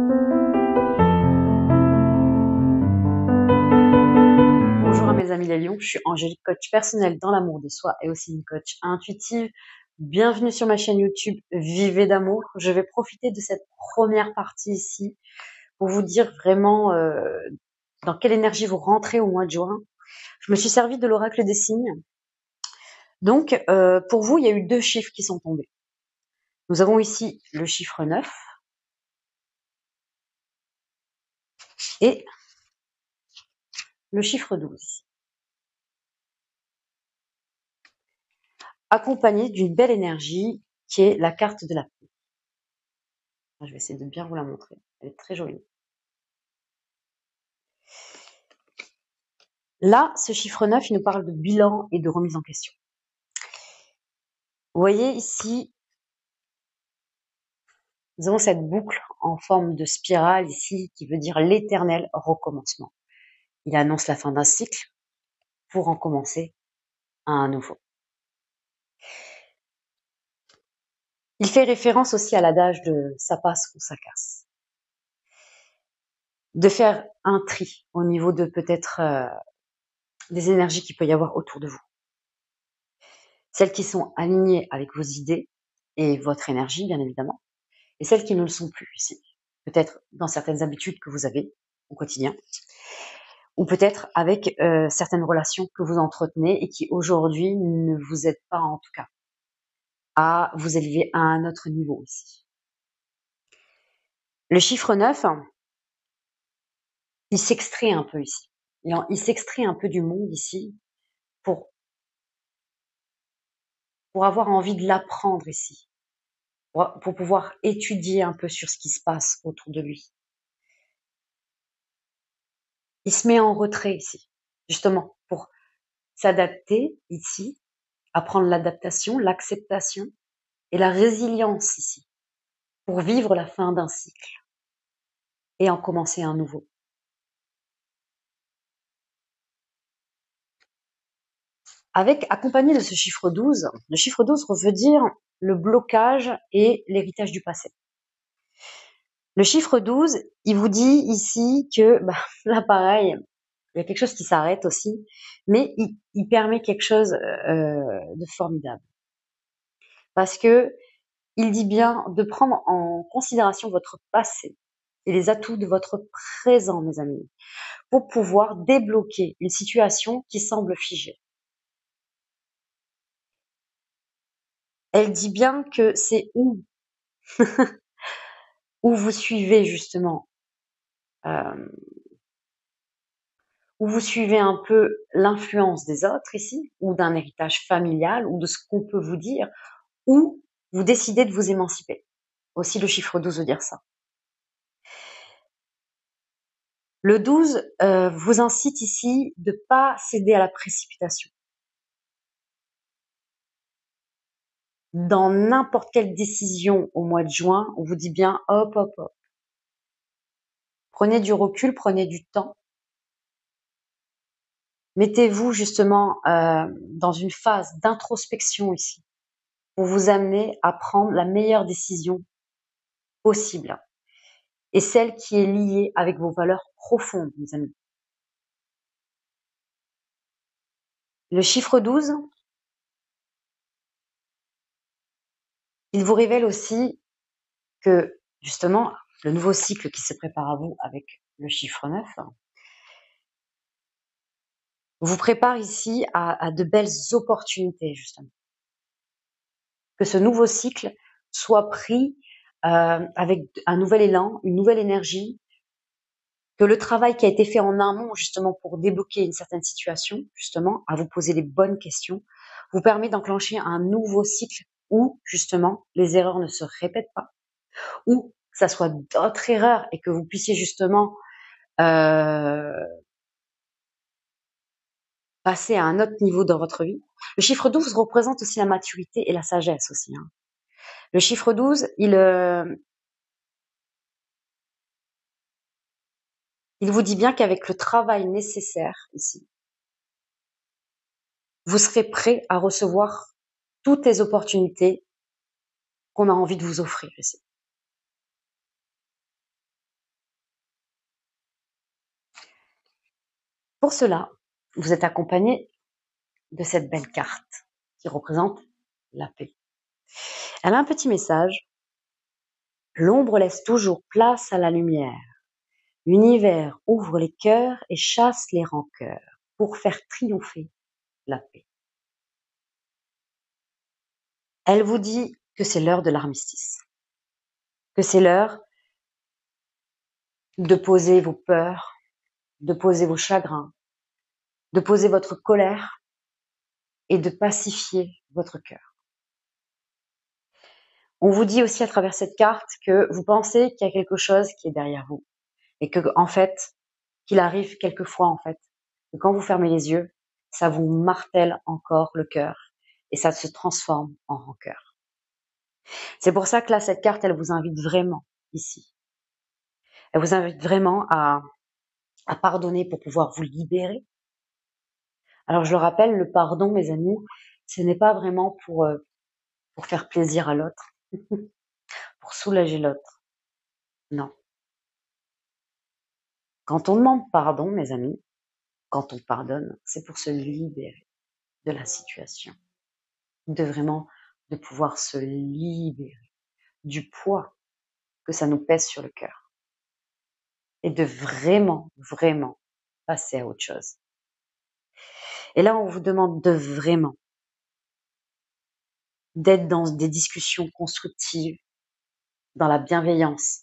Bonjour à mes amis les lions, je suis Angélique, coach personnel dans l'amour de soi et aussi une coach intuitive. Bienvenue sur ma chaîne YouTube Vivez d'amour. Je vais profiter de cette première partie ici pour vous dire vraiment dans quelle énergie vous rentrez au mois de juin. Je me suis servi de l'oracle des signes. Donc pour vous, il y a eu 2 chiffres qui sont tombés. Nous avons ici le chiffre 9 et le chiffre 12. Accompagné d'une belle énergie qui est la carte de la paix. Je vais essayer de bien vous la montrer. Elle est très jolie. Là, ce chiffre 9, il nous parle de bilan et de remise en question. Vous voyez ici, nous avons cette boucle en forme de spirale ici qui veut dire l'éternel recommencement. Il annonce la fin d'un cycle pour en commencer un nouveau. Il fait référence aussi à l'adage de ça passe ou ça casse. De faire un tri au niveau de peut-être des énergies qu'il peut y avoir autour de vous. Celles qui sont alignées avec vos idées et votre énergie, bien évidemment, et celles qui ne le sont plus ici. Peut-être dans certaines habitudes que vous avez au quotidien, ou peut-être avec certaines relations que vous entretenez et qui aujourd'hui ne vous aident pas en tout cas à vous élever à un autre niveau ici. Le chiffre 9, il s'extrait un peu ici. Il s'extrait un peu du monde ici pour avoir envie de l'apprendre ici, pour pouvoir étudier un peu sur ce qui se passe autour de lui. Il se met en retrait ici, justement, pour s'adapter ici, apprendre l'adaptation, l'acceptation et la résilience ici, pour vivre la fin d'un cycle et en commencer un nouveau. Accompagné de ce chiffre 12, le chiffre 12 veut dire le blocage et l'héritage du passé. Le chiffre 12, il vous dit ici que, là pareil, il y a quelque chose qui s'arrête aussi, mais il permet quelque chose de formidable. Parce que il dit bien de prendre en considération votre passé et les atouts de votre présent, mes amis, pour pouvoir débloquer une situation qui semble figée. Elle dit bien que c'est où vous suivez justement, où vous suivez un peu l'influence des autres ici, ou d'un héritage familial, ou de ce qu'on peut vous dire, ou vous décidez de vous émanciper. Aussi le chiffre 12 veut dire ça. Le 12 vous incite ici de ne pas céder à la précipitation. Dans n'importe quelle décision au mois de juin, on vous dit bien hop, hop, hop. Prenez du recul, prenez du temps. Mettez-vous justement dans une phase d'introspection ici pour vous amener à prendre la meilleure décision possible et celle qui est liée avec vos valeurs profondes, mes amis. Le chiffre 12, il vous révèle aussi que justement le nouveau cycle qui se prépare à vous avec le chiffre 9 vous prépare ici à de belles opportunités justement. Que ce nouveau cycle soit pris avec un nouvel élan, une nouvelle énergie, que le travail qui a été fait en amont justement pour débloquer une certaine situation, justement, à vous poser les bonnes questions, vous permet d'enclencher un nouveau cycle où justement les erreurs ne se répètent pas, ou que ça soit d'autres erreurs et que vous puissiez justement passer à un autre niveau dans votre vie. Le chiffre 12 représente aussi la maturité et la sagesse aussi. Le chiffre 12, il vous dit bien qu'avec le travail nécessaire ici, vous serez prêt à recevoir toutes les opportunités qu'on a envie de vous offrir ici. Pour cela, vous êtes accompagné de cette belle carte qui représente la paix. Elle a un petit message. L'ombre laisse toujours place à la lumière. L'univers ouvre les cœurs et chasse les rancœurs pour faire triompher la paix. Elle vous dit que c'est l'heure de l'armistice, que c'est l'heure de poser vos peurs, de poser vos chagrins, de poser votre colère et de pacifier votre cœur. On vous dit aussi à travers cette carte que vous pensez qu'il y a quelque chose qui est derrière vous et que, en fait, qu'il arrive quelquefois, en fait, que quand vous fermez les yeux, ça vous martèle encore le cœur et ça se transforme en rancœur. C'est pour ça que là, cette carte, elle vous invite vraiment ici. Elle vous invite vraiment à pardonner pour pouvoir vous libérer. Alors, je le rappelle, le pardon, mes amis, ce n'est pas vraiment pour faire plaisir à l'autre, pour soulager l'autre. Non. Quand on demande pardon, mes amis, quand on pardonne, c'est pour se libérer de la situation. De pouvoir se libérer du poids que ça nous pèse sur le cœur. Et de vraiment, vraiment passer à autre chose. Et là, on vous demande de vraiment d'être dans des discussions constructives, dans la bienveillance,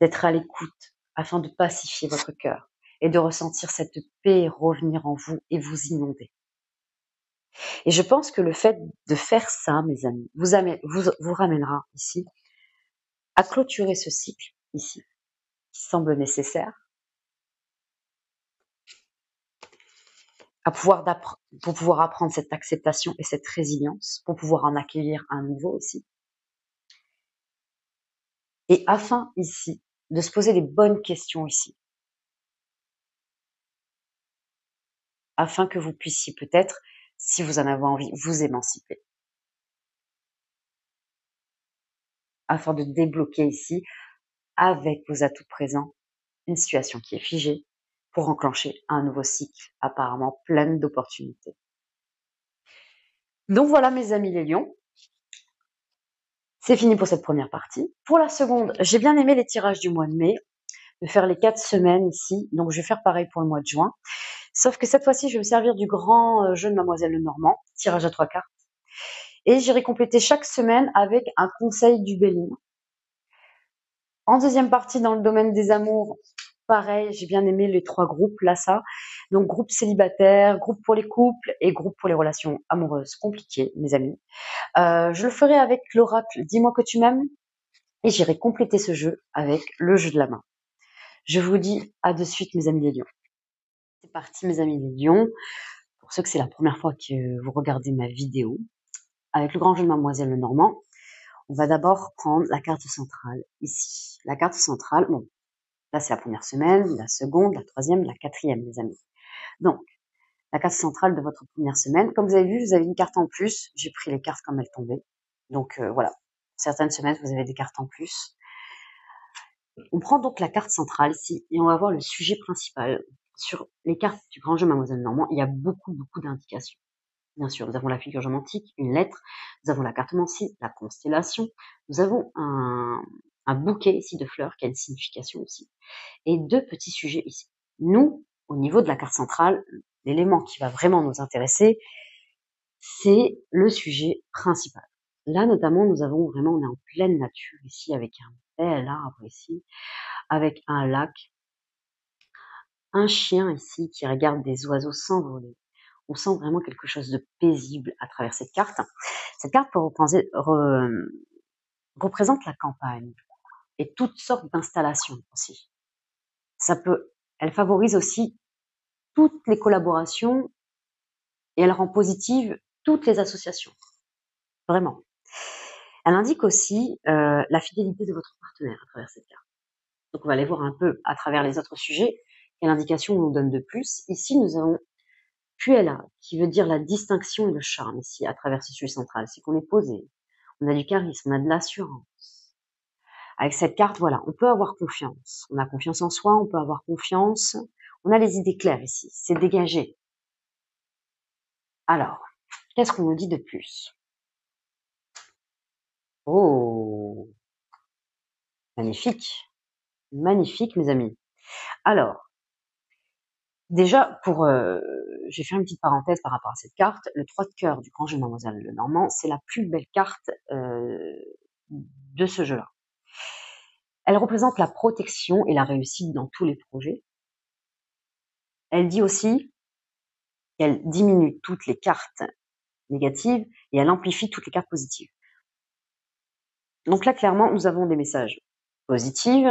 d'être à l'écoute afin de pacifier votre cœur et de ressentir cette paix revenir en vous et vous inonder. Et je pense que le fait de faire ça, mes amis, vous ramènera ici à clôturer ce cycle ici, qui semble nécessaire, pour pouvoir apprendre cette acceptation et cette résilience, pour pouvoir en accueillir un nouveau aussi. Et afin ici de se poser les bonnes questions ici, afin que vous puissiez peut-être, si vous en avez envie, vous émanciper. Afin de débloquer ici, avec vos atouts présents, une situation qui est figée, pour enclencher un nouveau cycle apparemment plein d'opportunités. Donc voilà mes amis les lions, c'est fini pour cette première partie. Pour la seconde, j'ai bien aimé les tirages du mois de mai, de faire les 4 semaines ici, donc je vais faire pareil pour le mois de juin. Sauf que cette fois-ci, je vais me servir du grand jeu de Mademoiselle Lenormand, tirage à 3 cartes. Et j'irai compléter chaque semaine avec un conseil du Béline. En deuxième partie, dans le domaine des amours, pareil, j'ai bien aimé les 3 groupes, là ça. Donc groupe célibataire, groupe pour les couples et groupe pour les relations amoureuses compliquées, mes amis. Je le ferai avec l'oracle Dis-moi que tu m'aimes et j'irai compléter ce jeu avec le jeu de la main. Je vous dis à de suite, mes amis les lions. C'est parti, mes amis les lions. Pour ceux que c'est la première fois que vous regardez ma vidéo, avec le grand jeu de Mademoiselle Lenormand, on va d'abord prendre la carte centrale ici. La carte centrale, bon, là c'est la première semaine, la seconde, la troisième, la quatrième, mes amis. Donc, la carte centrale de votre première semaine. Comme vous avez vu, vous avez une carte en plus. J'ai pris les cartes comme elles tombaient. Donc voilà, certaines semaines, vous avez des cartes en plus. On prend donc la carte centrale ici et on va voir le sujet principal. Sur les cartes du grand jeu Mademoiselle Lenormand, il y a beaucoup d'indications. Bien sûr, nous avons la figure géomantique, une lettre, nous avons la cartomancie, la constellation, nous avons un bouquet ici de fleurs qui a une signification aussi, et 2 petits sujets ici. Nous, au niveau de la carte centrale, l'élément qui va vraiment nous intéresser, c'est le sujet principal. Là, notamment, on est en pleine nature ici, avec un bel arbre ici, avec un lac, un chien ici qui regarde des oiseaux s'envoler. On sent vraiment quelque chose de paisible à travers cette carte. Cette carte représente la campagne et toutes sortes d'installations aussi. Elle favorise aussi toutes les collaborations et elle rend positive toutes les associations. Vraiment. Elle indique aussi la fidélité de votre partenaire à travers cette carte. Donc on va aller voir un peu à travers les autres sujets quelle indication on nous donne de plus. Ici, nous avons Puella, qui veut dire la distinction et le charme ici, à travers ce sujet central. C'est qu'on est posé, on a du charisme, on a de l'assurance. Avec cette carte, voilà, on peut avoir confiance. On a confiance en soi, on peut avoir confiance, On a les idées claires ici, c'est dégagé. Alors, qu'est-ce qu'on nous dit de plus? Oh, magnifique, magnifique mes amis. Alors, déjà, j'ai fait une petite parenthèse par rapport à cette carte. Le 3 de cœur du grand jeu Mademoiselle Lenormand, c'est la plus belle carte de ce jeu-là. Elle représente la protection et la réussite dans tous les projets. Elle dit aussi qu'elle diminue toutes les cartes négatives et elle amplifie toutes les cartes positives. Donc là, clairement, nous avons des messages positifs.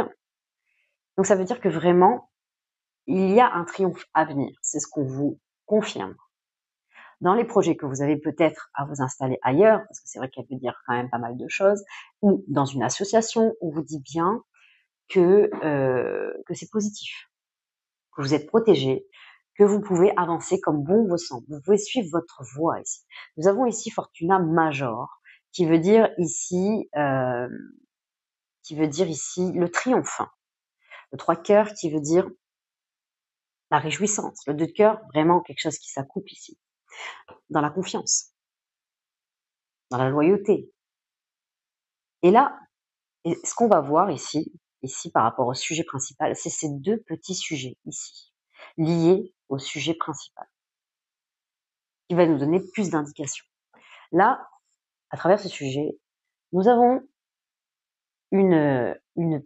Donc ça veut dire que vraiment, il y a un triomphe à venir. C'est ce qu'on vous confirme. Dans les projets que vous avez peut-être à vous installer ailleurs, parce que c'est vrai qu'elle veut dire quand même pas mal de choses, ou dans une association, on vous dit bien que c'est positif, que vous êtes protégé, que vous pouvez avancer comme bon vous semble. Vous pouvez suivre votre voie ici. Nous avons ici Fortuna Major, qui veut dire ici le triomphe. Le 3 de cœur qui veut dire la réjouissance. Le 2 de cœur, vraiment quelque chose qui s'accouple ici. Dans la confiance, dans la loyauté. Et là, ce qu'on va voir ici par rapport au sujet principal, c'est ces deux petits sujets ici, liés au sujet principal, qui va nous donner plus d'indications. Là, à travers ce sujet, nous avons une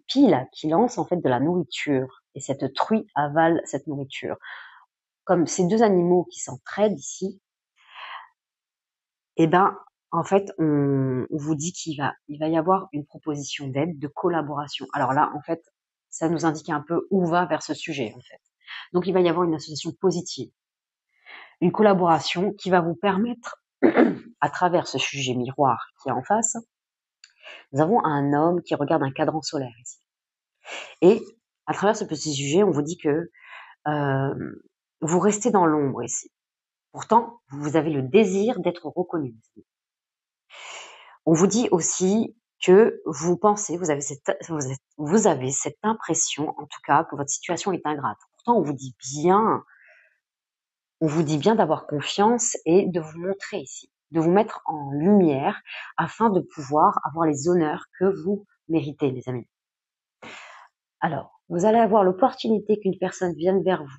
pile qui lance en fait de la nourriture, et cette truie avale cette nourriture. Comme ces deux animaux qui s'entraident ici, eh ben, en fait, on vous dit qu'il va y avoir une proposition d'aide, de collaboration. Alors là, en fait, ça nous indique un peu où va vers ce sujet, en fait. Donc, il va y avoir une association positive, une collaboration qui va vous permettre, à travers ce sujet miroir qui est en face, nous avons un homme qui regarde un cadran solaire ici. Et à travers ce petit sujet, on vous dit que vous restez dans l'ombre ici. Pourtant, vous avez le désir d'être reconnu. On vous dit aussi que vous pensez, vous avez cette impression, en tout cas, que votre situation est ingrate. Pourtant, on vous dit bien d'avoir confiance et de vous montrer ici, de vous mettre en lumière afin de pouvoir avoir les honneurs que vous méritez, les amis. Alors, vous allez avoir l'opportunité qu'une personne vienne vers vous,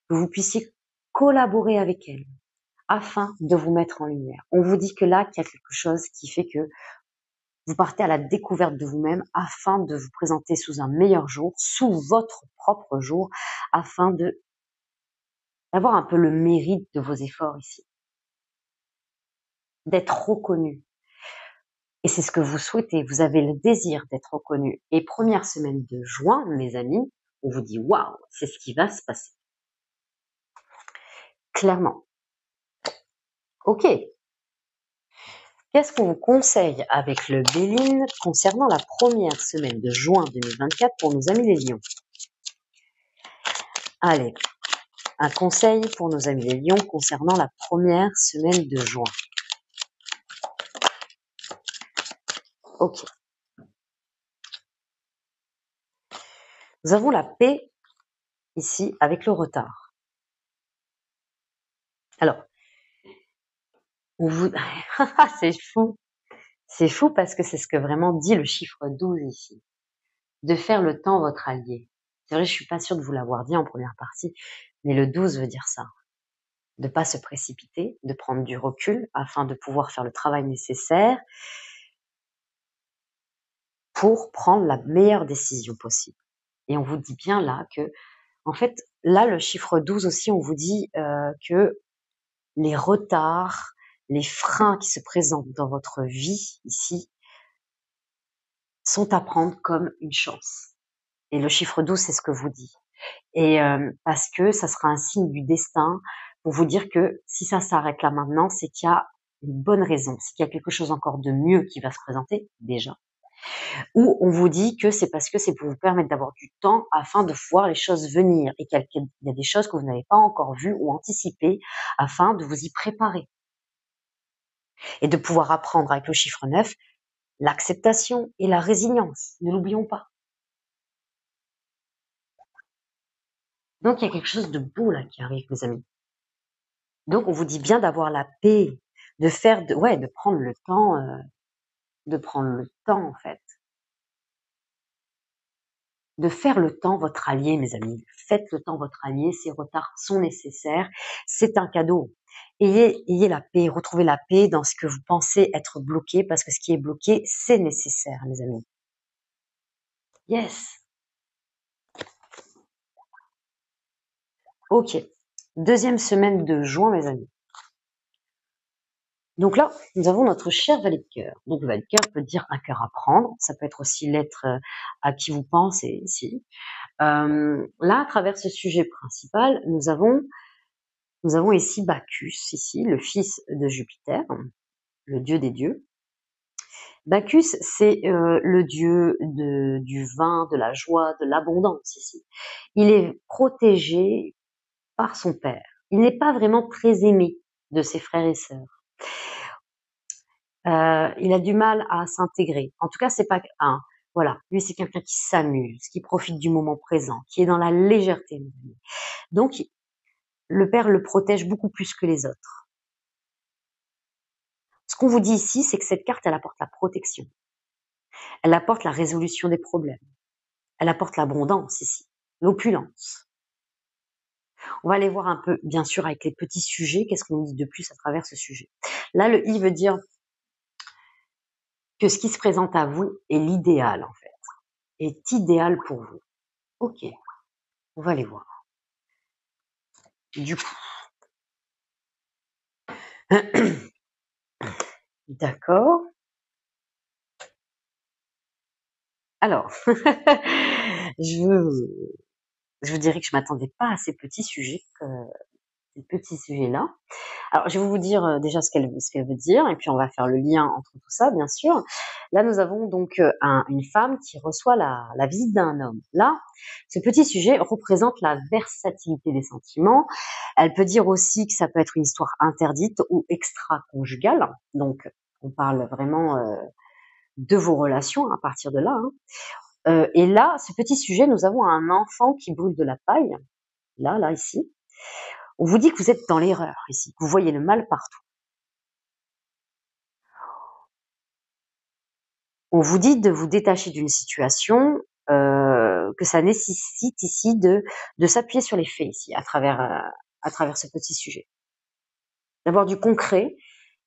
que vous puissiez collaborer avec elle afin de vous mettre en lumière. On vous dit que là, qu'il y a quelque chose qui fait que vous partez à la découverte de vous-même afin de vous présenter sous un meilleur jour, sous votre propre jour, afin d'avoir un peu le mérite de vos efforts ici, d'être reconnu. Et c'est ce que vous souhaitez, vous avez le désir d'être reconnu. Et première semaine de juin, mes amis, on vous dit waouh, c'est ce qui va se passer. Clairement. Ok. Qu'est-ce qu'on vous conseille avec le Béline concernant la première semaine de juin 2024 pour nos amis les lions? Allez, un conseil pour nos amis les lions concernant la première semaine de juin. Ok. Nous avons la paix ici avec le retard. Alors, c'est fou. C'est fou parce que c'est ce que vraiment dit le chiffre 12 ici. De faire le temps votre allié. C'est vrai, je suis pas sûre de vous l'avoir dit en première partie, mais le 12 veut dire ça. De pas se précipiter, de prendre du recul afin de pouvoir faire le travail nécessaire pour prendre la meilleure décision possible. Et on vous dit bien là que, en fait, là, le chiffre 12 aussi, on vous dit que les retards, les freins qui se présentent dans votre vie ici sont à prendre comme une chance. Et le chiffre 12, c'est ce que vous dit. Et parce que ça sera un signe du destin pour vous dire que si ça s'arrête là maintenant, c'est qu'il y a une bonne raison, c'est qu'il y a quelque chose encore de mieux qui va se présenter déjà. Ou on vous dit que c'est parce que c'est pour vous permettre d'avoir du temps afin de voir les choses venir et qu'il y a des choses que vous n'avez pas encore vues ou anticipées afin de vous y préparer. Et de pouvoir apprendre avec le chiffre 9 l'acceptation et la résilience. Ne l'oublions pas. Donc, il y a quelque chose de beau là qui arrive, mes amis. Donc, on vous dit bien d'avoir la paix, de prendre le temps, en fait. De faire le temps votre allié, mes amis. Faites le temps votre allié, ces retards sont nécessaires, c'est un cadeau. Ayez la paix, retrouvez la paix dans ce que vous pensez être bloqué, parce que ce qui est bloqué, c'est nécessaire, mes amis. Yes. Ok. Deuxième semaine de juin, mes amis. Donc là, nous avons notre cher valet de cœur. Donc le valet de cœur peut dire un cœur à prendre. Ça peut être aussi l'être à qui vous pensez ici. Là, à travers ce sujet principal, nous avons ici Bacchus, ici, le fils de Jupiter, le dieu des dieux. Bacchus, c'est le dieu du vin, de la joie, de l'abondance ici. Il est protégé par son père. Il n'est pas vraiment très aimé de ses frères et sœurs. Il a du mal à s'intégrer. En tout cas, c'est pas un. Voilà, lui c'est quelqu'un qui s'amuse, qui profite du moment présent, qui est dans la légèreté. Donc, le père le protège beaucoup plus que les autres. Ce qu'on vous dit ici, c'est que cette carte, elle apporte la protection. Elle apporte la résolution des problèmes. Elle apporte l'abondance ici, l'opulence. On va aller voir un peu, bien sûr, avec les petits sujets, qu'est-ce qu'on dit de plus à travers ce sujet. Là, le I veut dire que ce qui se présente à vous est l'idéal, en fait, est idéal pour vous. Ok, on va aller voir. Du coup, d'accord. Alors, je vous dirais que je m'attendais pas à ces petits sujets, là. Alors, je vais vous dire déjà ce qu'elle veut dire, et puis on va faire le lien entre tout ça, bien sûr. Là, nous avons donc une femme qui reçoit la visite d'un homme. Là, ce petit sujet représente la versatilité des sentiments. Elle peut dire aussi que ça peut être une histoire interdite ou extra-conjugale. Donc, on parle vraiment de vos relations à partir de là. Et là, ce petit sujet, nous avons un enfant qui brûle de la paille. Là, ici. On vous dit que vous êtes dans l'erreur ici, que vous voyez le mal partout. On vous dit de vous détacher d'une situation, que ça nécessite ici de s'appuyer sur les faits ici, à travers ce petit sujet. D'avoir du concret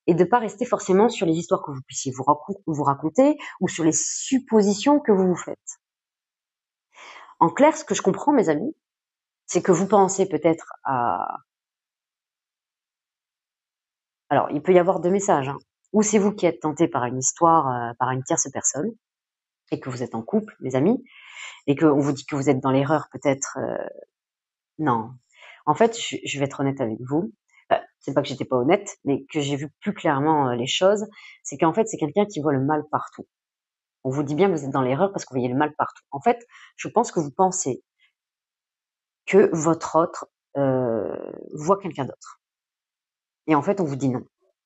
et de pas rester forcément sur les histoires que vous puissiez vous raconter ou sur les suppositions que vous vous faites. En clair, ce que je comprends, mes amis, c'est que vous pensez peut-être à... Alors, il peut y avoir deux messages. Ou c'est vous qui êtes tenté par une histoire, par une tierce personne, et que vous êtes en couple, mes amis, et qu'on vous dit que vous êtes dans l'erreur peut-être. Non. En fait, je vais être honnête avec vous. C'est pas que j'étais pas honnête, mais que j'ai vu plus clairement les choses. C'est qu'en fait, c'est quelqu'un qui voit le mal partout. On vous dit bien que vous êtes dans l'erreur parce que vous voyez le mal partout. En fait, je pense que vous pensez que votre autre voit quelqu'un d'autre. Et en fait, on vous dit non,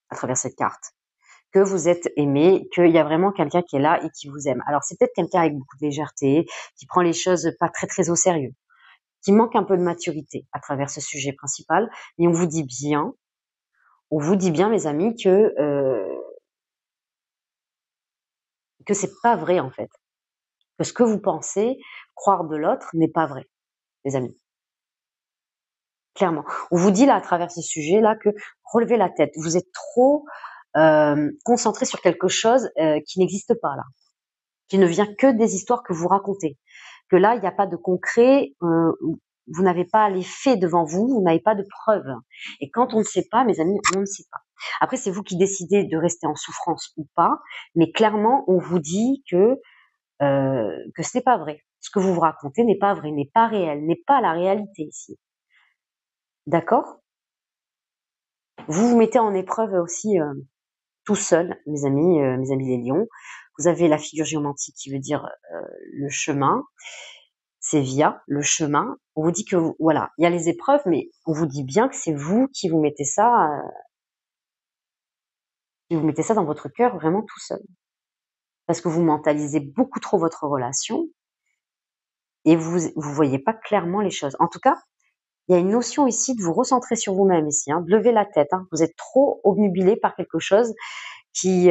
à travers cette carte. Que vous êtes aimé, qu'il y a vraiment quelqu'un qui est là et qui vous aime. Alors, c'est peut-être quelqu'un avec beaucoup de légèreté, qui prend les choses pas très, très au sérieux, qui manque un peu de maturité à travers ce sujet principal. Et on vous dit bien, mes amis, que c'est pas vrai, en fait. Que ce que vous pensez, croire de l'autre, n'est pas vrai, les amis. Clairement. On vous dit là, à travers ce sujet-là, que relevez la tête. Vous êtes trop concentré sur quelque chose qui n'existe pas là, qui ne vient que des histoires que vous racontez. Que là, il n'y a pas de concret, vous n'avez pas les faits devant vous, vous n'avez pas de preuves. Et quand on ne sait pas, mes amis, on ne sait pas. Après, c'est vous qui décidez de rester en souffrance ou pas, mais clairement, on vous dit que ce n'est pas vrai. Ce que vous vous racontez n'est pas vrai, n'est pas réel, n'est pas la réalité ici. D'accord? Vous vous mettez en épreuve aussi tout seul, mes amis les lions. Vous avez la figure géomantique qui veut dire le chemin. C'est via le chemin. On vous dit que voilà, il y a les épreuves, mais on vous dit bien que c'est vous qui vous mettez ça, dans votre cœur vraiment tout seul, parce que vous mentalisez beaucoup trop votre relation et vous voyez pas clairement les choses. En tout cas, il y a une notion ici de vous recentrer sur vous-même ici, de lever la tête. Vous êtes trop obnubilé par quelque chose qui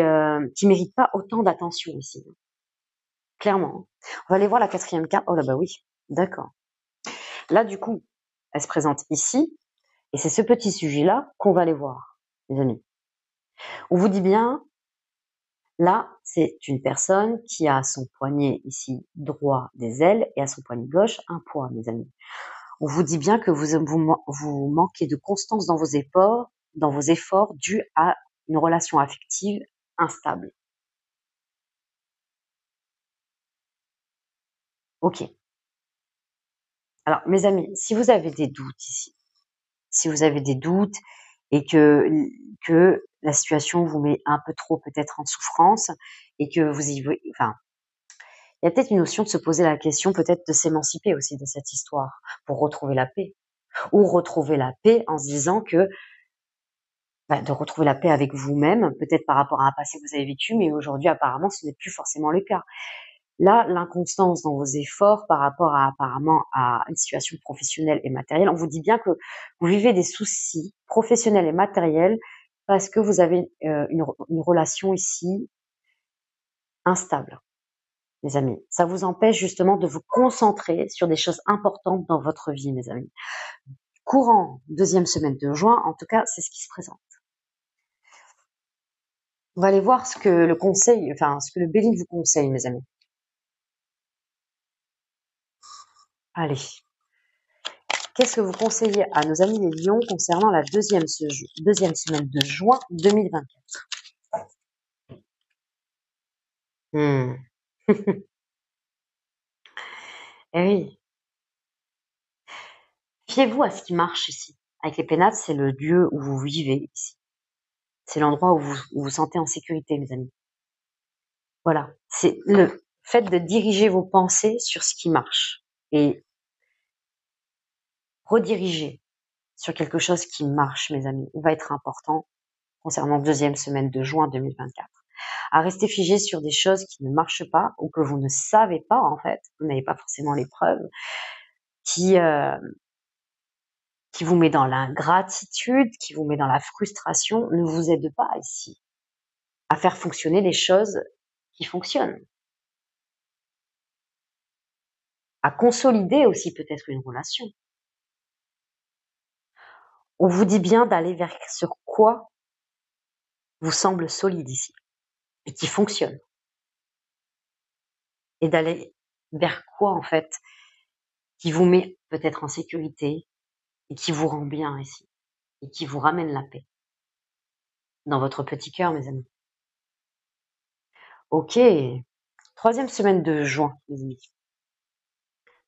mérite pas autant d'attention ici. Clairement. On va aller voir la 4e carte. Oh là bah oui, d'accord. Là du coup, elle se présente ici, et c'est ce petit sujet-là qu'on va aller voir, les amis. On vous dit bien, là, c'est une personne qui a à son poignet ici droit des ailes et à son poignet gauche un poids, mes amis. On vous dit bien que vous manquez de constance dans vos efforts dus à une relation affective instable. Ok. Alors, mes amis, si vous avez des doutes ici, si vous avez des doutes et que la situation vous met un peu trop peut-être en souffrance et que enfin, il y a peut-être une notion de se poser la question, peut-être de s'émanciper aussi de cette histoire pour retrouver la paix, ou retrouver la paix en se disant que de retrouver la paix avec vous-même, peut-être par rapport à un passé que vous avez vécu, mais aujourd'hui apparemment ce n'est plus forcément le cas. Là, l'inconstance dans vos efforts par rapport apparemment à une situation professionnelle et matérielle, on vous dit bien que vous vivez des soucis professionnels et matériels parce que vous avez une relation ici instable, mes amis. Ça vous empêche justement de vous concentrer sur des choses importantes dans votre vie, mes amis. Courant 2e semaine de juin, en tout cas, c'est ce qui se présente. On va aller voir ce que le Bélier vous conseille, mes amis. Allez. Qu'est-ce que vous conseillez à nos amis les lions concernant la deuxième semaine de juin 2024? Eh oui. Fiez-vous à ce qui marche ici. Avec les pénates, c'est le lieu où vous vivez ici. C'est l'endroit où vous vous sentez en sécurité, mes amis. Voilà. C'est le fait de diriger vos pensées sur ce qui marche et rediriger sur quelque chose qui marche, mes amis. Il va être important concernant deuxième semaine de juin 2024. À rester figé sur des choses qui ne marchent pas ou que vous ne savez pas en fait, vous n'avez pas forcément les preuves, qui vous met dans l'ingratitude, qui vous met dans la frustration, ne vous aide pas ici à faire fonctionner les choses qui fonctionnent, à consolider aussi peut-être une relation. On vous dit bien d'aller vers ce quoi vous semble solide ici et qui fonctionne, et d'aller vers quoi en fait qui vous met peut-être en sécurité et qui vous rend bien ici et qui vous ramène la paix dans votre petit cœur, mes amis. Ok, 3e semaine de juin, mes amis.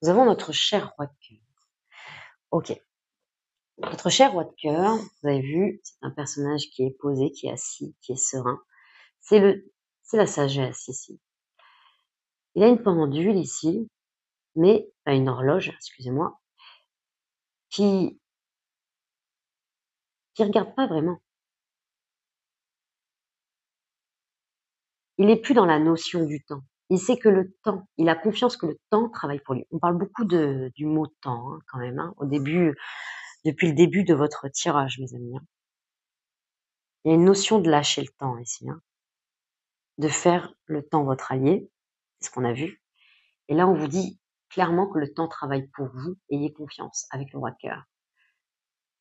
Nous avons notre cher roi de cœur. Ok, notre cher roi de cœur, vous avez vu, c'est un personnage qui est posé, qui est assis, qui est serein. C'est la sagesse ici. Il a une pendule ici, mais pas une horloge, excusez-moi, qui regarde pas vraiment. Il est plus dans la notion du temps. Il sait que le temps, il a confiance que le temps travaille pour lui. On parle beaucoup du mot temps, quand même, depuis le début de votre tirage, mes amis. Il y a une notion de lâcher le temps ici, de faire le temps votre allié, c'est ce qu'on a vu. Et là, on vous dit clairement que le temps travaille pour vous. Ayez confiance avec le roi de cœur.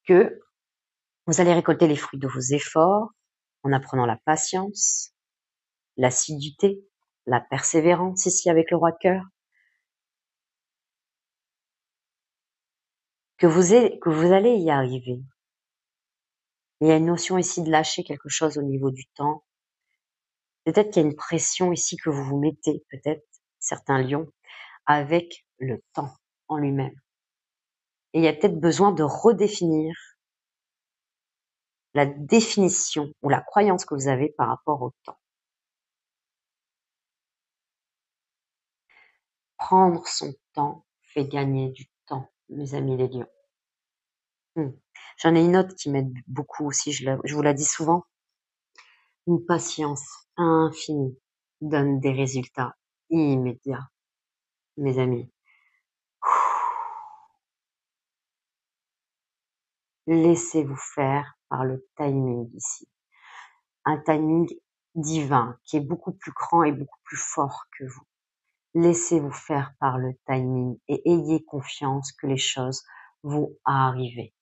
Que vous allez récolter les fruits de vos efforts en apprenant la patience, l'assiduité, la persévérance ici avec le roi de cœur. Que vous allez y arriver. Il y a une notion ici de lâcher quelque chose au niveau du temps. Peut-être qu'il y a une pression ici que vous vous mettez, peut-être, certains lions, avec le temps en lui-même. Et il y a peut-être besoin de redéfinir la définition ou la croyance que vous avez par rapport au temps. Prendre son temps fait gagner du temps, mes amis les lions. J'en ai une autre qui m'aide beaucoup aussi, je vous la dis souvent. Une patience infinie donne des résultats immédiats, mes amis. Laissez-vous faire par le timing ici. Un timing divin qui est beaucoup plus grand et beaucoup plus fort que vous. Laissez-vous faire par le timing et ayez confiance que les choses vont arriver.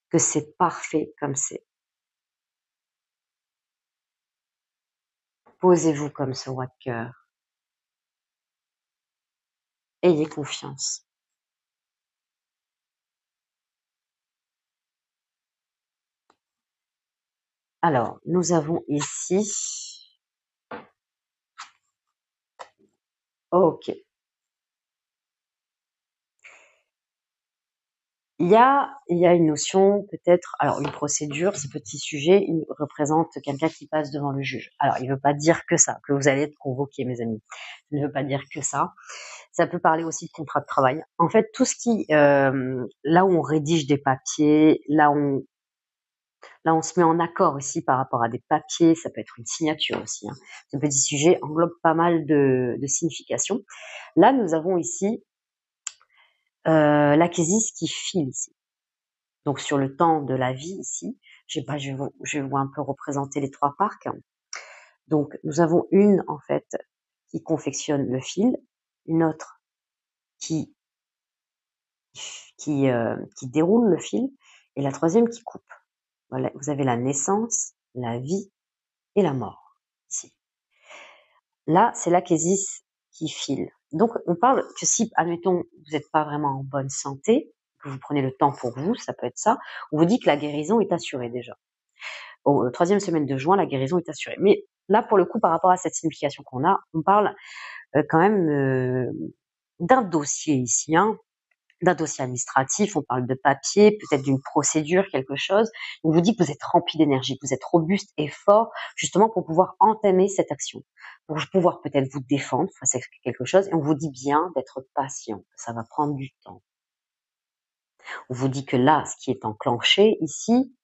Que c'est parfait comme c'est. Posez-vous comme ce roi de cœur. Ayez confiance. Alors, nous avons ici... Ok. Il y a une notion, peut-être, alors une procédure, ce petit sujet, il représente quelqu'un qui passe devant le juge. Alors, il ne veut pas dire que ça, que vous allez être convoqué, mes amis. Il ne veut pas dire que ça. Ça peut parler aussi de contrat de travail. En fait, tout ce qui, là où on rédige des papiers, là où on se met en accord aussi par rapport à des papiers, ça peut être une signature aussi. Hein. Ce petit sujet englobe pas mal de significations. Là, nous avons ici l'acquésis qui file ici. Donc sur le temps de la vie ici, je vais vous un peu représenter les trois parcs. Donc nous avons une en fait qui confectionne le fil, une autre qui déroule le fil et la troisième qui coupe. Voilà, vous avez la naissance, la vie et la mort ici. Là, c'est l'acquésis qui file. Donc on parle que si, admettons, vous n'êtes pas vraiment en bonne santé, que vous prenez le temps pour vous, ça peut être ça, on vous dit que la guérison est assurée déjà. Au troisième semaine de juin, la guérison est assurée. Mais là, pour le coup, par rapport à cette signification qu'on a, on parle quand même d'un dossier ici, hein, d'un dossier administratif, on parle de papier, peut-être d'une procédure, quelque chose. On vous dit que vous êtes rempli d'énergie, que vous êtes robuste et fort, justement pour pouvoir entamer cette action, pour pouvoir peut-être vous défendre face à quelque chose. Et on vous dit bien d'être patient, que ça va prendre du temps. On vous dit que là, ce qui est enclenché ici,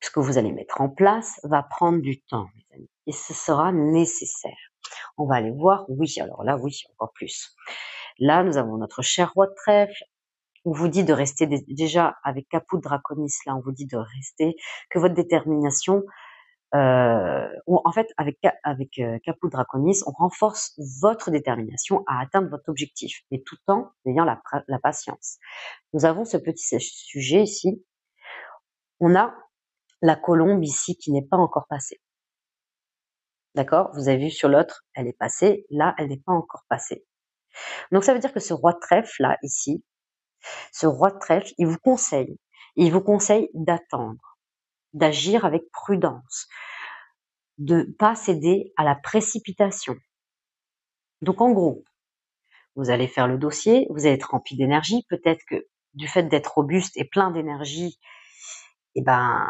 ce que vous allez mettre en place va prendre du temps, mes amis, et ce sera nécessaire. On va aller voir, oui, alors là, oui, encore plus. Là, nous avons notre cher roi de trèfle. On vous dit de rester déjà avec Caput Draconis, là, on vous dit de rester, que votre détermination, en fait, avec Caput Draconis, on renforce votre détermination à atteindre votre objectif, mais tout en ayant la patience. Nous avons ce petit sujet ici. On a la colombe ici qui n'est pas encore passée. D'accord? Vous avez vu sur l'autre, elle est passée. Là, elle n'est pas encore passée. Donc, ça veut dire que ce roi de trèfle, là, ici, ce roi de trèfle, il vous conseille d'attendre, d'agir avec prudence, de pas céder à la précipitation. Donc, en gros, vous allez faire le dossier, vous allez être rempli d'énergie. Peut-être que du fait d'être robuste et plein d'énergie, eh ben,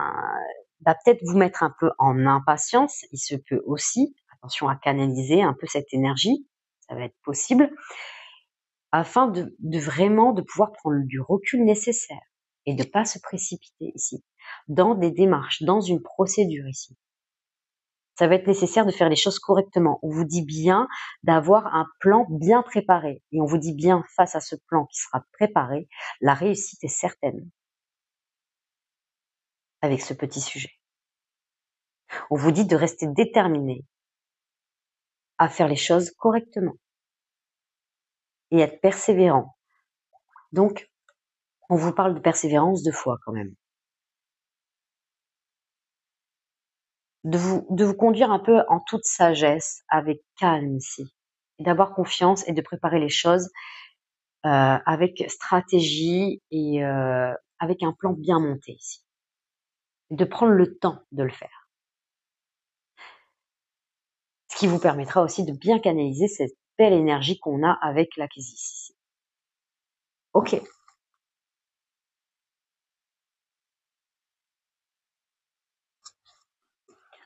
va peut-être vous mettre un peu en impatience. Il se peut aussi, attention à canaliser un peu cette énergie, ça va être possible, afin de vraiment de pouvoir prendre du recul nécessaire et de pas se précipiter ici, dans des démarches, dans une procédure ici. Ça va être nécessaire de faire les choses correctement. On vous dit bien d'avoir un plan bien préparé. Et on vous dit bien, face à ce plan qui sera préparé, la réussite est certaine avec ce petit sujet. On vous dit de rester déterminé à faire les choses correctement et être persévérant. Donc, on vous parle de persévérance 2 fois quand même. De vous conduire un peu en toute sagesse, avec calme ici. Et d'avoir confiance et de préparer les choses avec stratégie et avec un plan bien monté ici. De prendre le temps de le faire. Ce qui vous permettra aussi de bien canaliser cette belle énergie qu'on a avec l'acquésis ici. Ok.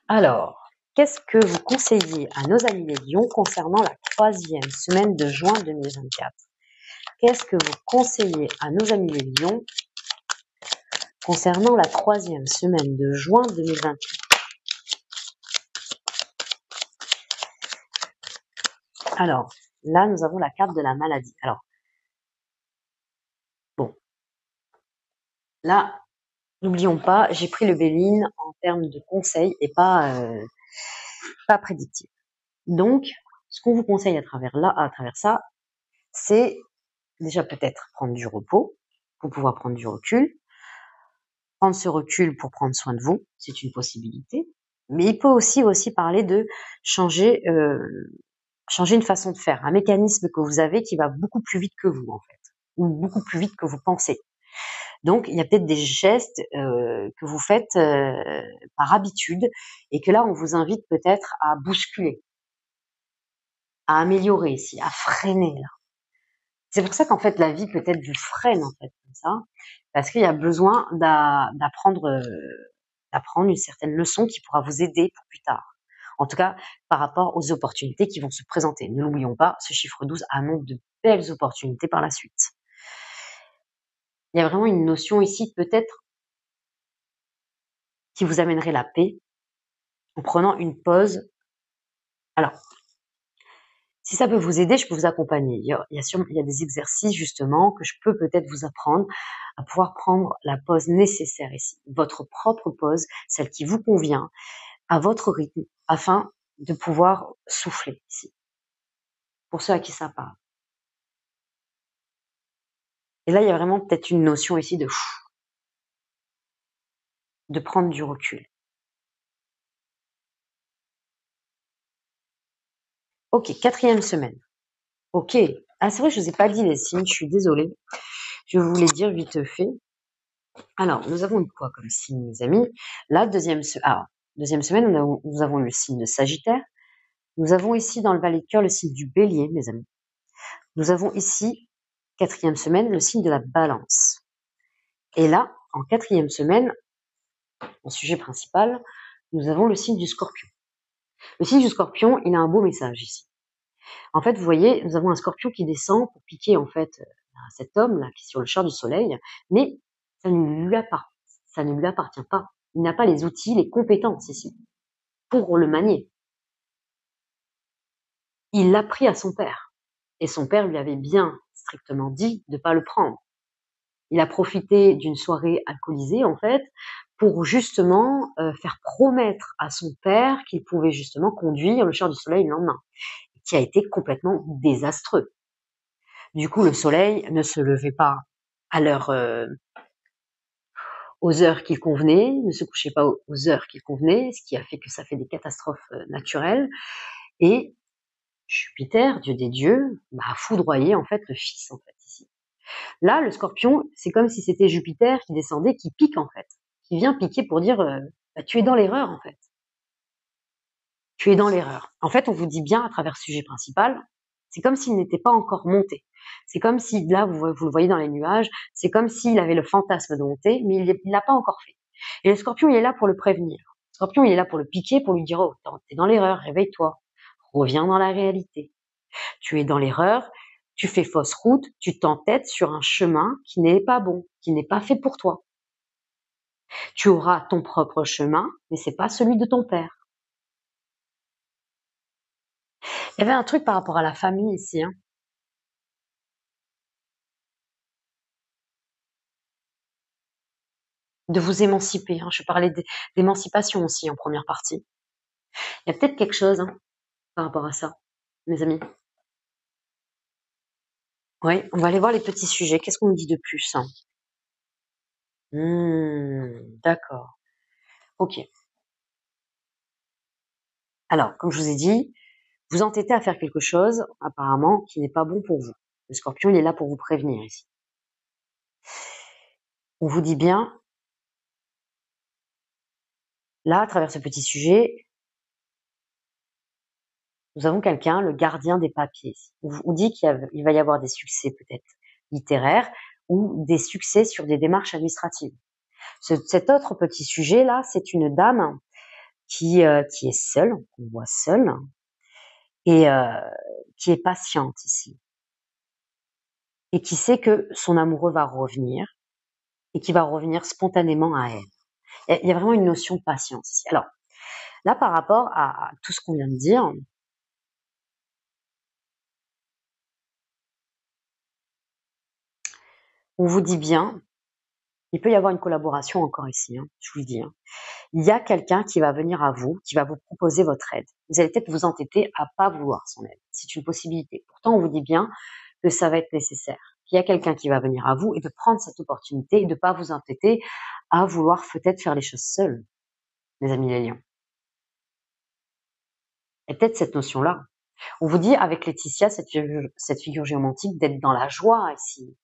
Alors, qu'est-ce que vous conseillez à nos amis les lions concernant la 3e semaine de juin 2024? Qu'est-ce que vous conseillez à nos amis les lions concernant la 3e semaine de juin 2024? Alors, là, nous avons la carte de la maladie. Alors, Là, n'oublions pas, j'ai pris le Béline en termes de conseils et pas prédictif. Donc, ce qu'on vous conseille à travers ça, c'est déjà peut-être prendre du repos pour pouvoir prendre du recul. Prendre ce recul pour prendre soin de vous, c'est une possibilité. Mais il peut aussi parler de changer une façon de faire, un mécanisme que vous avez qui va beaucoup plus vite que vous, en fait, ou beaucoup plus vite que vous pensez. Donc, il y a peut-être des gestes que vous faites par habitude et que là, on vous invite peut-être à bousculer, à améliorer ici, à freiner là. C'est pour ça qu'en fait, la vie peut-être vous freine en fait comme ça, parce qu'il y a besoin d'apprendre une certaine leçon qui pourra vous aider pour plus tard. En tout cas, par rapport aux opportunités qui vont se présenter. Ne l'oublions pas, ce chiffre 12 annonce de belles opportunités par la suite. Il y a vraiment une notion ici peut-être qui vous amènerait la paix en prenant une pause. Alors, si ça peut vous aider, je peux vous accompagner. Il y a des exercices justement que je peux peut-être vous apprendre à pouvoir prendre la pause nécessaire ici, votre propre pause, celle qui vous convient, à votre rythme, afin de pouvoir souffler ici. Pour ceux à qui ça parle. Et là, il y a vraiment peut-être une notion ici de prendre du recul. Ok, 4e semaine. Ok. Ah, c'est vrai, je vous ai pas dit les signes, je suis désolée. Je vais vous les dire vite fait. Alors, nous avons eu quoi comme signe, mes amis? La deuxième semaine, nous avons eu le signe de Sagittaire. Nous avons ici, dans le Valet de cœur, le signe du Bélier, mes amis. Nous avons ici, 4e semaine, le signe de la Balance. Et là, en 4e semaine, en sujet principal, nous avons le signe du Scorpion. Le signe du Scorpion, il a un beau message ici. En fait, vous voyez, nous avons un Scorpion qui descend pour piquer, en fait, cet homme-là, qui est sur le char du soleil, mais ça ne lui appartient pas. Il n'a pas les outils, les compétences ici, pour le manier. Il l'a pris à son père. Et son père lui avait bien strictement dit de ne pas le prendre. Il a profité d'une soirée alcoolisée, en fait, pour justement faire promettre à son père qu'il pouvait justement conduire le char du soleil le lendemain, qui a été complètement désastreux. Du coup, le soleil ne se levait pas à aux heures qu'il convenait, ne se couchait pas aux heures qu'il convenait, ce qui a fait que ça fait des catastrophes naturelles. Et Jupiter, dieu des dieux, a foudroyé en fait le fils en fait ici. Là, le Scorpion, c'est comme si c'était Jupiter qui descendait, qui pique en fait, qui vient piquer pour dire tu es dans l'erreur en fait. Tu es dans l'erreur. En fait, on vous dit bien à travers ce sujet principal, c'est comme s'il n'était pas encore monté. C'est comme si, là, vous le voyez dans les nuages, c'est comme s'il avait le fantasme de monter, mais il l'a pas encore fait. Et le Scorpion, il est là pour le prévenir. Le Scorpion, il est là pour le piquer, pour lui dire, oh, t'es dans l'erreur, réveille-toi. Reviens dans la réalité. Tu es dans l'erreur, tu fais fausse route, tu t'entêtes sur un chemin qui n'est pas bon, qui n'est pas fait pour toi. Tu auras ton propre chemin, mais c'est pas celui de ton père. Il y avait un truc par rapport à la famille ici, hein. De vous émanciper, hein. Je parlais d'émancipation aussi en première partie. Il y a peut-être quelque chose par rapport à ça, mes amis. Oui, on va aller voir les petits sujets. Qu'est-ce qu'on nous dit de plus? D'accord. Ok. Alors, comme je vous ai dit, vous entêtez à faire quelque chose, apparemment, qui n'est pas bon pour vous. Le Scorpion, il est là pour vous prévenir ici. On vous dit bien, là, à travers ce petit sujet, nous avons quelqu'un, le gardien des papiers. On vous dit qu'il va y avoir des succès peut-être littéraires ou des succès sur des démarches administratives. Cet autre petit sujet-là, c'est une dame qui est seule, qu'on voit seule, et qui est patiente ici. Et qui sait que son amoureux va revenir, et qui va revenir spontanément à elle. Il y a vraiment une notion de patience ici. Alors, là, par rapport à tout ce qu'on vient de dire, on vous dit bien Il peut y avoir une collaboration encore ici, hein, je vous le dis. Hein. Il y a quelqu'un qui va venir à vous, qui va vous proposer votre aide. Vous allez peut-être vous entêter à pas vouloir son aide. C'est une possibilité. Pourtant, on vous dit bien que ça va être nécessaire. Il y a quelqu'un qui va venir à vous et de prendre cette opportunité et de pas vous entêter à vouloir peut-être faire les choses seuls, mes amis les lions. Et peut-être cette notion-là. On vous dit avec Laetitia, cette figure géomantique, d'être dans la joie ici,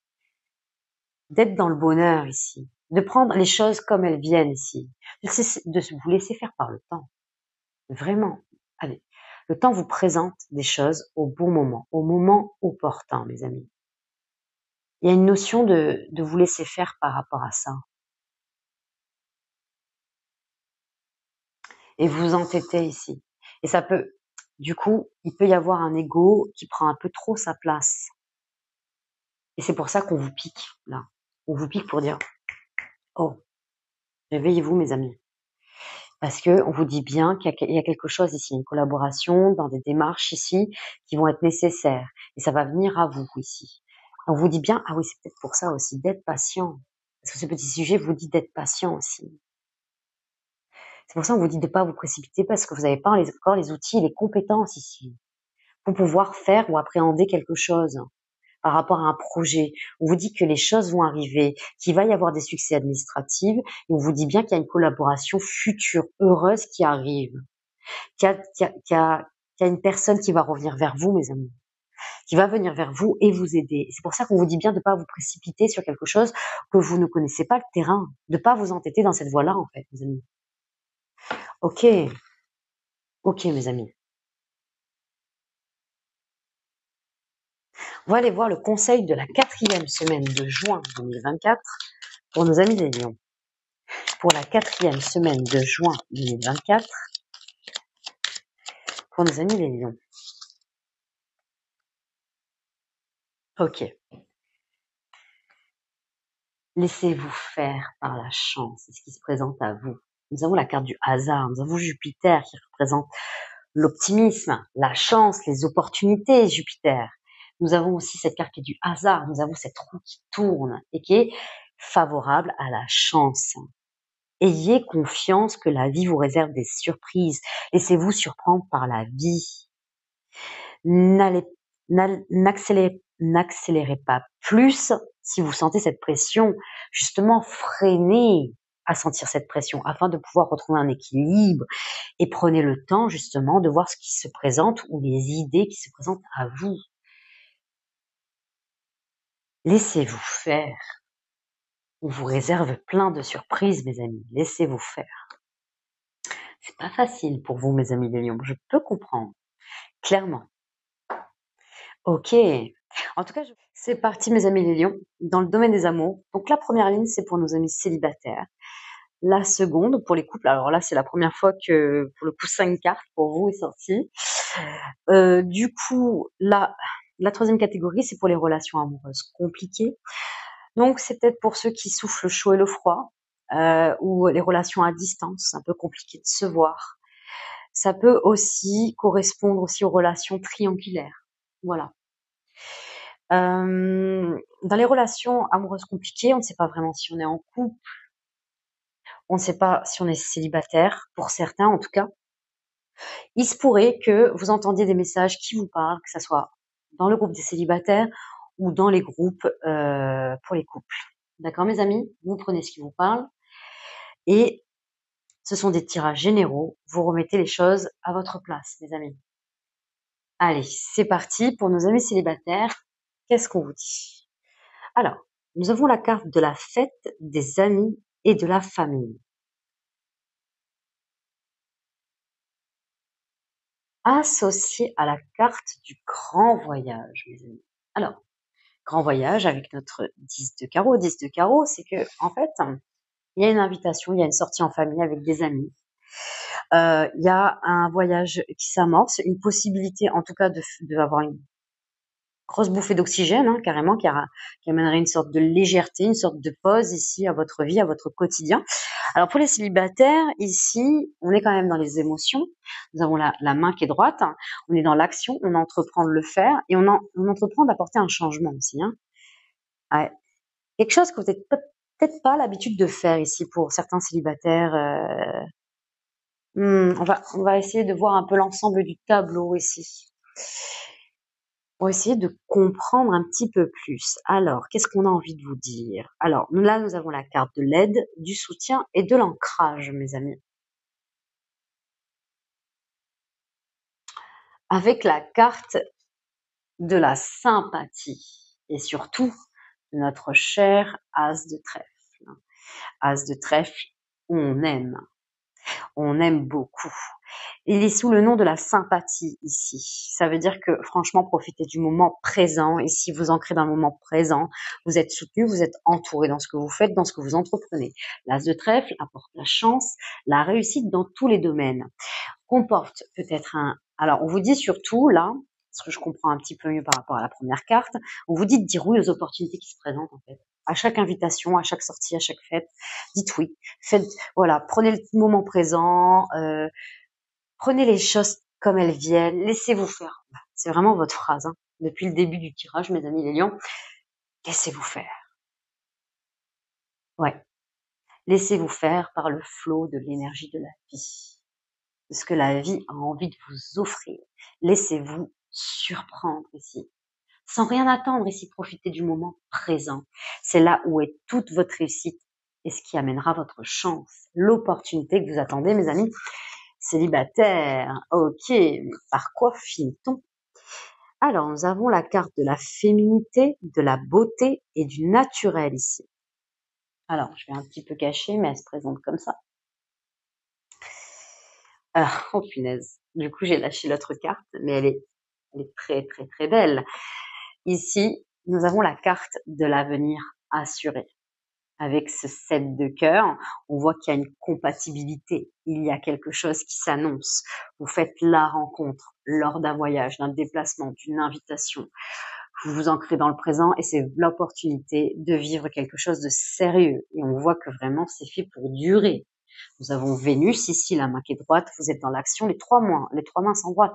d'être dans le bonheur ici, de prendre les choses comme elles viennent ici, de vous laisser faire par le temps. Vraiment. Allez, le temps vous présente des choses au bon moment, au moment opportun, mes amis. Il y a une notion de vous laisser faire par rapport à ça. Et vous entêtez ici. Et ça peut, du coup, il peut y avoir un ego qui prend un peu trop sa place. Et c'est pour ça qu'on vous pique, là. On vous pique pour dire, oh, réveillez-vous, mes amis. Parce que on vous dit bien qu'il y a quelque chose ici, une collaboration dans des démarches ici qui vont être nécessaires. Et ça va venir à vous ici. On vous dit bien, ah oui, c'est peut-être pour ça aussi, d'être patient. Parce que ce petit sujet vous dit d'être patient aussi. C'est pour ça qu'on vous dit de ne pas vous précipiter parce que vous n'avez pas encore les outils et les compétences ici pour pouvoir faire ou appréhender quelque chose par rapport à un projet. On vous dit que les choses vont arriver, qu'il va y avoir des succès administratifs, et on vous dit bien qu'il y a une collaboration future, heureuse qui arrive, qu'il y a une personne qui va revenir vers vous, mes amis, qui va venir vers vous et vous aider. C'est pour ça qu'on vous dit bien de ne pas vous précipiter sur quelque chose que vous ne connaissez pas le terrain, de ne pas vous entêter dans cette voie-là, en fait, mes amis. Ok, mes amis. On va aller voir le conseil de la 4e semaine de juin 2024 pour nos amis les lions. Pour la 4e semaine de juin 2024 pour nos amis les lions. Ok. Laissez-vous faire par la chance, c'est ce qui se présente à vous. Nous avons la carte du hasard, nous avons Jupiter qui représente l'optimisme, la chance, les opportunités, Jupiter. Nous avons aussi cette carte qui est du hasard, nous avons cette roue qui tourne et qui est favorable à la chance. Ayez confiance que la vie vous réserve des surprises. Laissez-vous surprendre par la vie. N'accélérez pas plus si vous sentez cette pression. Justement, freinez à sentir cette pression afin de pouvoir retrouver un équilibre et prenez le temps justement de voir ce qui se présente ou les idées qui se présentent à vous. Laissez-vous faire. On vous réserve plein de surprises, mes amis. Laissez-vous faire. C'est pas facile pour vous, mes amis les lions. Je peux comprendre. Clairement. Ok. En tout cas, c'est parti, mes amis les lions, dans le domaine des amours. Donc, la première ligne, c'est pour nos amis célibataires. La seconde, pour les couples. Alors là, c'est la première fois que, pour le coup, 5 cartes pour vous est sorti. Du coup, la 3e catégorie, c'est pour les relations amoureuses compliquées. Donc, c'est peut-être pour ceux qui souffrent le chaud et le froid, ou les relations à distance, c'est un peu compliqué de se voir. Ça peut aussi correspondre aussi aux relations triangulaires. Voilà. Dans les relations amoureuses compliquées, on ne sait pas vraiment si on est en couple, on ne sait pas si on est célibataire, pour certains en tout cas. Il se pourrait que vous entendiez des messages qui vous parlent, que ce soit dans le groupe des célibataires ou dans les groupes pour les couples. D'accord, mes amis? Vous prenez ce qui vous parle et ce sont des tirages généraux. Vous remettez les choses à votre place, mes amis. Allez, c'est parti pour nos amis célibataires. Qu'est-ce qu'on vous dit? Alors, nous avons la carte de la fête, des amis et de la famille. Associée à la carte du grand voyage, mes amis. Alors, grand voyage avec notre 10 de carreau. 10 de carreau, c'est que, en fait, il y a une invitation, il y a une sortie en famille avec des amis. Il y a un voyage qui s'amorce, une possibilité, en tout cas, de avoir une grosse bouffée d'oxygène, hein, carrément, qui amènerait une sorte de légèreté, une sorte de pause ici à votre vie, à votre quotidien. Alors pour les célibataires, ici, on est quand même dans les émotions. Nous avons la main qui est droite, hein. On est dans l'action, on entreprend de le faire et on entreprend d'apporter un changement aussi. Hein. Ouais. Quelque chose que vous n'êtes peut-être pas l'habitude de faire ici pour certains célibataires. On va essayer de voir un peu l'ensemble du tableau ici. On va essayer de comprendre un petit peu plus. Alors, qu'est-ce qu'on a envie de vous dire? Alors, là, nous avons la carte de l'aide, du soutien et de l'ancrage, mes amis. Avec la carte de la sympathie et surtout notre cher As de trèfle. As de trèfle, on aime beaucoup. Il est sous le nom de la sympathie ici. Ça veut dire que franchement, profitez du moment présent. Et si vous ancrez dans le moment présent, vous êtes soutenu, vous êtes entouré dans ce que vous faites, dans ce que vous entreprenez. L'As de trèfle apporte la chance, la réussite dans tous les domaines. Comporte peut-être Alors, on vous dit surtout, là, parce que je comprends un petit peu mieux par rapport à la première carte, on vous dit de dire oui aux opportunités qui se présentent, en fait. À chaque invitation, à chaque sortie, à chaque fête, dites oui. Voilà, prenez le moment présent, prenez les choses comme elles viennent, laissez-vous faire. C'est vraiment votre phrase, hein. Depuis le début du tirage, mes amis les lions, laissez-vous faire. Ouais. Laissez-vous faire par le flot de l'énergie de la vie, de ce que la vie a envie de vous offrir. Laissez-vous surprendre ici. Sans rien attendre ici, profitez du moment présent. C'est là où est toute votre réussite et ce qui amènera votre chance, l'opportunité que vous attendez, mes amis célibataires. Ok, mais par quoi finit-on? Alors, nous avons la carte de la féminité, de la beauté et du naturel ici. Alors, je vais un petit peu cacher, mais elle se présente comme ça. Ah, oh punaise. Du coup, j'ai lâché l'autre carte, mais elle est très, très, très belle. Ici, nous avons la carte de l'avenir assuré. Avec ce 7 de cœur, on voit qu'il y a une compatibilité. Il y a quelque chose qui s'annonce. Vous faites la rencontre lors d'un voyage, d'un déplacement, d'une invitation. Vous vous ancrez dans le présent et c'est l'opportunité de vivre quelque chose de sérieux. Et on voit que vraiment, c'est fait pour durer. Nous avons Vénus ici, la main qui est droite. Vous êtes dans l'action, les trois mains sont droites.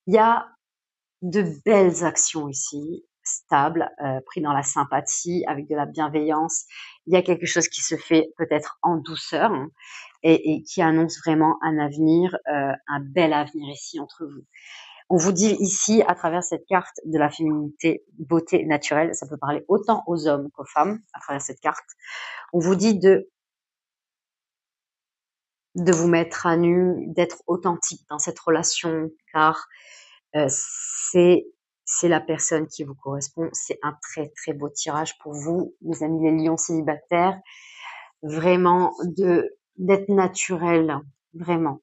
Il y a de belles actions ici, stables, pris dans la sympathie, avec de la bienveillance. Il y a quelque chose qui se fait peut-être en douceur, hein, et qui annonce vraiment un avenir, un bel avenir ici entre vous. On vous dit ici, à travers cette carte de la féminité, beauté naturelle, ça peut parler autant aux hommes qu'aux femmes, à travers cette carte. On vous dit de vous mettre à nu, d'être authentique dans cette relation, car c'est la personne qui vous correspond. C'est un très très beau tirage pour vous, mes amis les lions célibataires. Vraiment d'être naturel, vraiment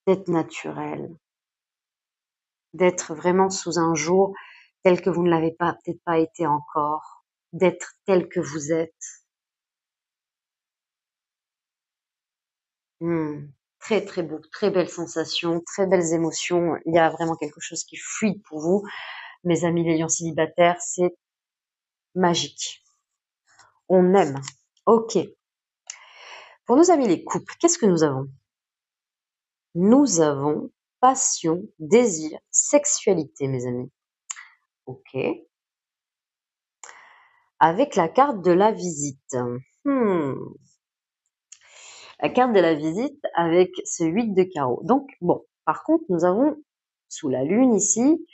d'être naturel, d'être vraiment sous un jour tel que vous ne l'avez pas peut-être pas été encore, d'être tel que vous êtes. Très très beau, très belle sensation, très belles émotions. Il y a vraiment quelque chose qui fuit pour vous, mes amis les lions célibataires. C'est magique. On aime. Ok. Pour nos amis les couples, qu'est-ce que nous avons? Nous avons passion, désir, sexualité, mes amis. Ok. Avec la carte de la visite. La carte de la visite avec ce 8 de carreau. Donc, bon, par contre, nous avons sous la lune ici,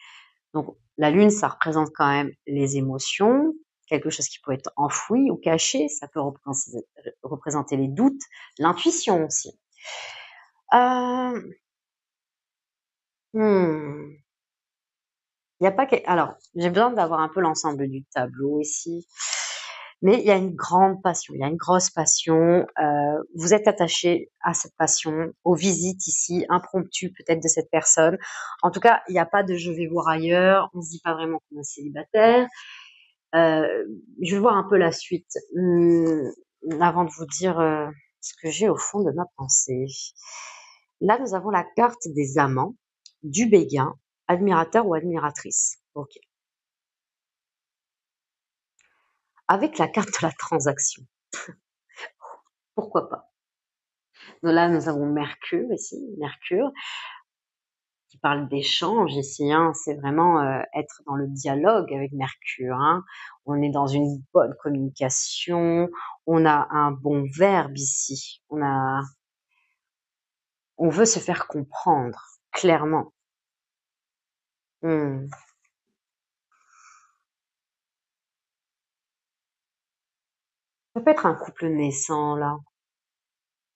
donc la lune, ça représente quand même les émotions, quelque chose qui peut être enfoui ou caché, ça peut représenter les doutes, l'intuition aussi. Il y a pas que... Alors, j'ai besoin d'avoir un peu l'ensemble du tableau ici. Mais il y a une grande passion, il y a une grosse passion. Vous êtes attaché à cette passion, aux visites ici, impromptues peut-être de cette personne. En tout cas, il n'y a pas de je vais voir ailleurs. On se dit pas vraiment qu'on est célibataire. Je vais voir un peu la suite avant de vous dire ce que j'ai au fond de ma pensée. Là, nous avons la carte des amants, du béguin, admirateur ou admiratrice. Ok. Avec la carte de la transaction. Pourquoi pas? Donc là, nous avons Mercure ici, Mercure. qui parle d'échange ici, hein. C'est vraiment être dans le dialogue avec Mercure, hein. On est dans une bonne communication, on a un bon verbe ici, on veut se faire comprendre, clairement. Hmm. Ça peut être un couple naissant, là.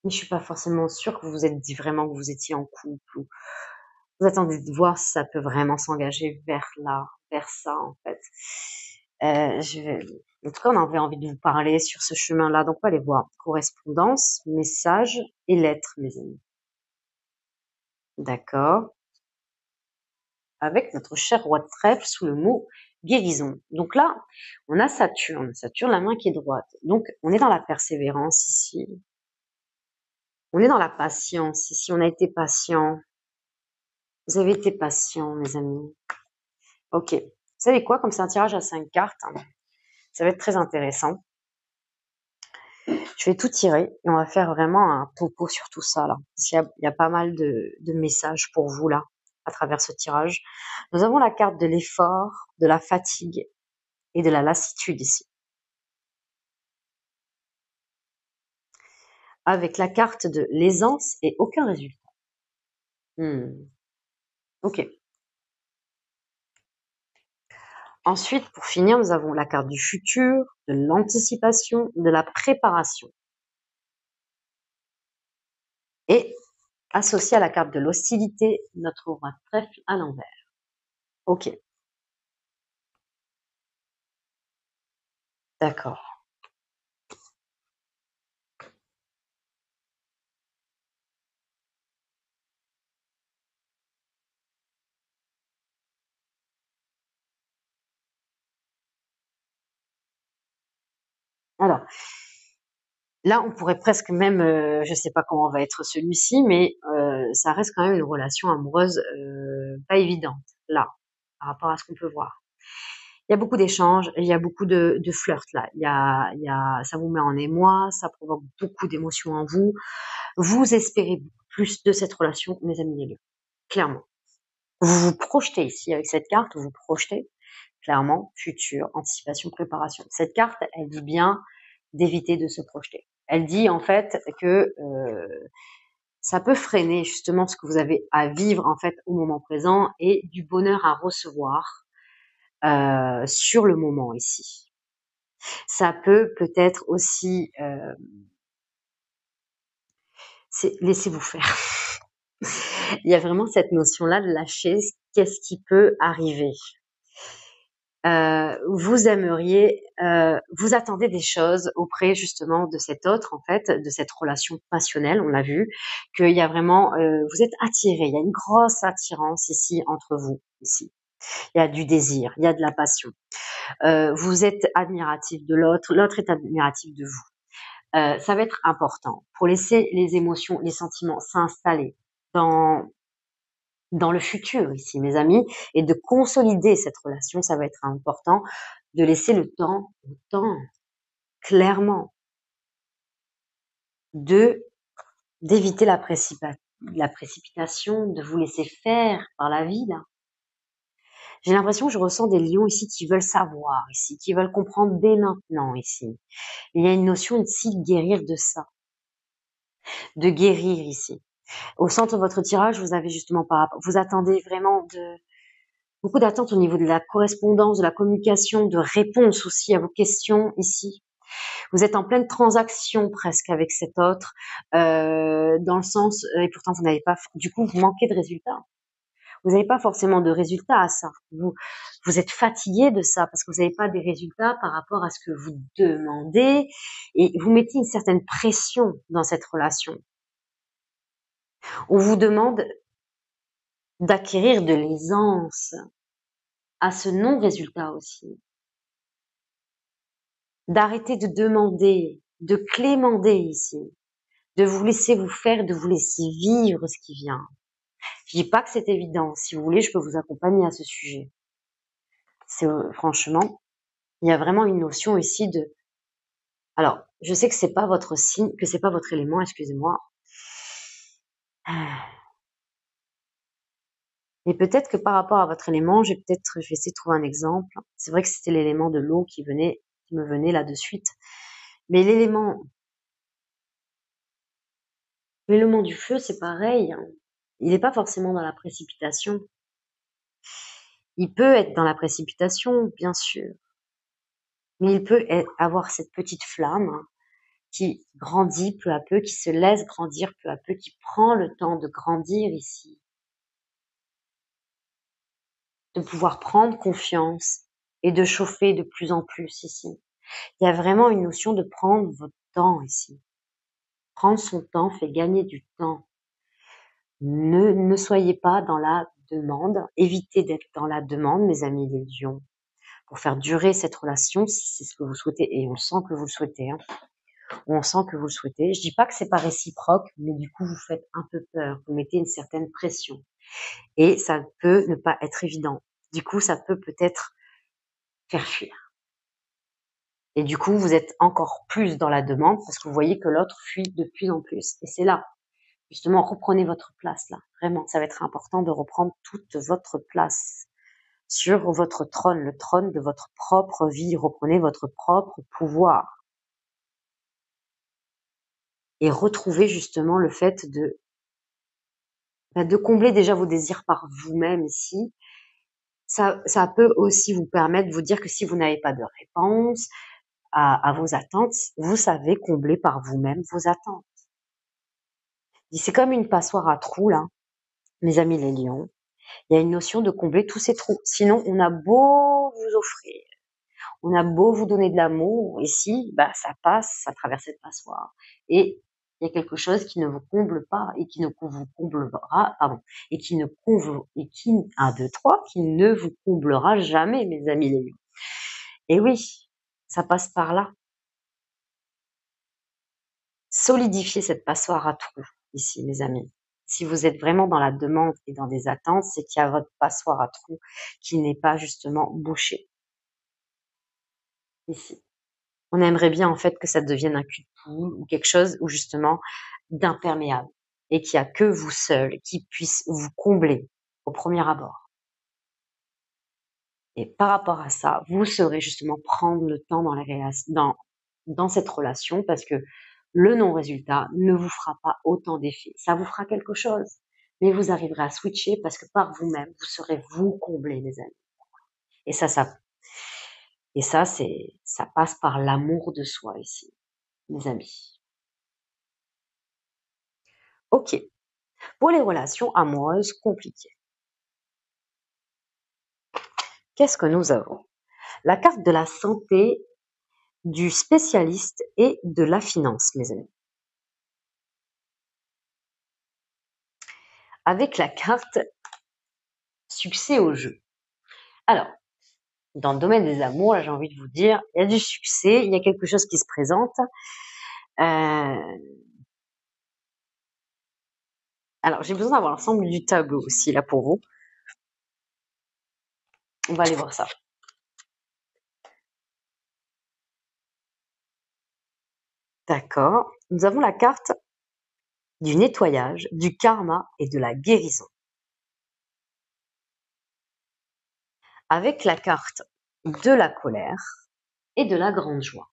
Mais je suis pas forcément sûre que vous vous êtes dit vraiment que vous étiez en couple ou vous attendez de voir si ça peut vraiment s'engager vers là, vers ça, en fait. En tout cas, on avait envie de vous parler sur ce chemin-là. Donc, on va aller voir. Correspondance, message et lettres, mes amis. D'accord. Avec notre cher roi de trèfle sous le mot guérison. Donc là, on a Saturne. Saturne, la main qui est droite. Donc, on est dans la persévérance ici. On est dans la patience ici. On a été patient. Vous avez été patient, mes amis. Ok. Vous savez quoi? Comme c'est un tirage à 5 cartes, hein, ça va être très intéressant. Je vais tout tirer et on va faire vraiment un topo sur tout ça là. Il y a pas mal de messages pour vous là, à travers ce tirage. Nous avons la carte de l'effort, de la fatigue et de la lassitude ici. Avec la carte de l'aisance et aucun résultat. Ok. Ensuite, pour finir, nous avons la carte du futur, de l'anticipation, de la préparation. Et associé à la carte de l'hostilité, notre roi de trèfle à l'envers. Ok. D'accord. Alors, là, on pourrait presque même, je sais pas comment va être celui-ci, mais ça reste quand même une relation amoureuse pas évidente, là, par rapport à ce qu'on peut voir. Il y a beaucoup d'échanges, il y a beaucoup de flirt là. Ça vous met en émoi, ça provoque beaucoup d'émotions en vous. Vous espérez plus de cette relation, mes amis les lions, clairement. Vous vous projetez ici avec cette carte, vous vous projetez clairement, futur, anticipation, préparation. Cette carte, elle dit bien d'éviter de se projeter. Elle dit en fait que ça peut freiner justement ce que vous avez à vivre en fait au moment présent et du bonheur à recevoir sur le moment ici. Ça peut peut-être aussi laissez-vous faire. Il y a vraiment cette notion-là de lâcher qu'est-ce qui peut arriver. Vous aimeriez, vous attendez des choses auprès justement de cet autre, en fait, de cette relation passionnelle, on l'a vu, qu'il y a vraiment, vous êtes attirés, il y a une grosse attirance ici entre vous, ici. Il y a du désir, il y a de la passion. Vous êtes admiratif de l'autre, l'autre est admiratif de vous. Ça va être important pour laisser les émotions, les sentiments s'installer dans le futur ici, mes amis, et de consolider cette relation, ça va être important, de laisser le temps au temps, clairement, d'éviter la précipitation, de vous laisser faire par la vie, là. J'ai l'impression que je ressens des lions ici qui veulent savoir, ici, qui veulent comprendre dès maintenant, ici. Il y a une notion ici de guérir de ça, de guérir ici. Au centre de votre tirage, vous avez justement vous attendez vraiment beaucoup d'attentes au niveau de la correspondance, de la communication, de réponses aussi à vos questions ici. Vous êtes en pleine transaction presque avec cet autre, dans le sens, et pourtant vous n'avez pas, du coup, vous manquez de résultats. Vous n'avez pas forcément de résultats à ça. Vous êtes fatigué de ça parce que vous n'avez pas des résultats par rapport à ce que vous demandez et vous mettez une certaine pression dans cette relation. On vous demande d'acquérir de l'aisance à ce non-résultat aussi. D'arrêter de demander, de clémenter ici, de vous laisser vous faire, de vous laisser vivre ce qui vient. Je dis pas que c'est évident. Si vous voulez, je peux vous accompagner à ce sujet. C'est franchement, il y a vraiment une notion ici de. Alors, je sais que c'est pas votre signe, que c'est pas votre élément. Excusez-moi. Et peut-être que par rapport à votre élément, je vais essayer de trouver un exemple. C'est vrai que c'était l'élément de l'eau qui me venait là de suite. Mais l'élément du feu, c'est pareil, hein. Il n'est pas forcément dans la précipitation. Il peut être dans la précipitation, bien sûr, mais il peut avoir cette petite flamme qui grandit peu à peu, qui se laisse grandir peu à peu, qui prend le temps de grandir ici, de pouvoir prendre confiance et de chauffer de plus en plus ici. Il y a vraiment une notion de prendre votre temps ici. Prendre son temps fait gagner du temps. Ne soyez pas dans la demande. Évitez d'être dans la demande, mes amis les lions, pour faire durer cette relation, si c'est ce que vous souhaitez. Et on sent que vous le souhaitez, hein. On sent que vous le souhaitez. Je dis pas que c'est pas réciproque, mais du coup, vous faites un peu peur. Vous mettez une certaine pression. Et ça peut ne pas être évident. Du coup, ça peut peut-être faire fuir. Et du coup, vous êtes encore plus dans la demande parce que vous voyez que l'autre fuit de plus en plus. Et c'est là, justement, reprenez votre place là. Vraiment, ça va être important de reprendre toute votre place sur votre trône, le trône de votre propre vie. Reprenez votre propre pouvoir. Et retrouvez justement le fait de combler déjà vos désirs par vous-même ici. Ça peut aussi vous permettre de vous dire que si vous n'avez pas de réponse à vos attentes, vous savez combler par vous-même vos attentes. C'est comme une passoire à trous, là, mes amis les lions. Il y a une notion de combler tous ces trous. Sinon, on a beau vous offrir, on a beau vous donner de l'amour, ici, bah, ça passe à travers cette passoire. Et il y a quelque chose qui ne vous comble pas et qui ne vous comblera, et qui ne vous comblera jamais, mes amis les lions. Et oui, ça passe par là. Solidifiez cette passoire à trous, ici, mes amis. Si vous êtes vraiment dans la demande et dans des attentes, c'est qu'il y a votre passoire à trous qui n'est pas justement bouchée. Ici. On aimerait bien en fait que ça devienne un cul-de-poule ou quelque chose ou justement d'imperméable et qu'il n'y a que vous seul qui puisse vous combler au premier abord. Et par rapport à ça, vous saurez justement prendre le temps dans cette relation parce que le non-résultat ne vous fera pas autant d'effet. Ça vous fera quelque chose, mais vous arriverez à switcher parce que par vous-même, vous serez vous combler, les amis. Et ça passe par l'amour de soi ici, mes amis. Ok. Pour les relations amoureuses compliquées, qu'est-ce que nous avons? La carte de la santé, du spécialiste et de la finance, mes amis. Avec la carte succès au jeu. Alors, dans le domaine des amours, là, j'ai envie de vous dire, il y a du succès, il y a quelque chose qui se présente. Alors, j'ai besoin d'avoir l'ensemble du tableau aussi, là, pour vous. On va aller voir ça. D'accord. Nous avons la carte du nettoyage, du karma et de la guérison. Avec la carte de la colère et de la grande joie.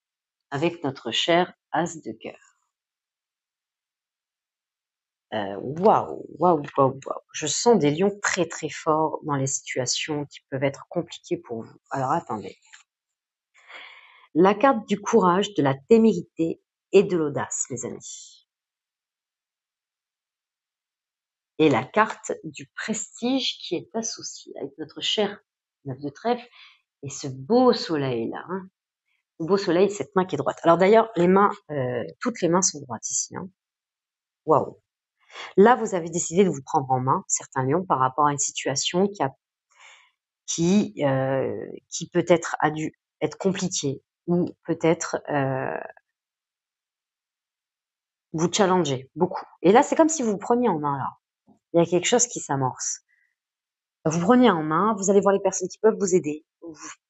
Avec notre cher As de cœur. Waouh. Je sens des lions très très forts dans les situations qui peuvent être compliquées pour vous. Alors attendez. La carte du courage, de la témérité et de l'audace, mes amis. Et la carte du prestige qui est associée avec notre cher 9 de trèfle et ce beau soleil-là. Hein. Ce beau soleil, cette main qui est droite. Alors d'ailleurs, toutes les mains sont droites ici. Hein. Waouh. Là, vous avez décidé de vous prendre en main, certains lions, par rapport à une situation qui peut-être a dû être compliquée ou peut-être vous challenger beaucoup. Et là, c'est comme si vous vous preniez en main là. Il y a quelque chose qui s'amorce. Vous prenez en main, vous allez voir les personnes qui peuvent vous aider.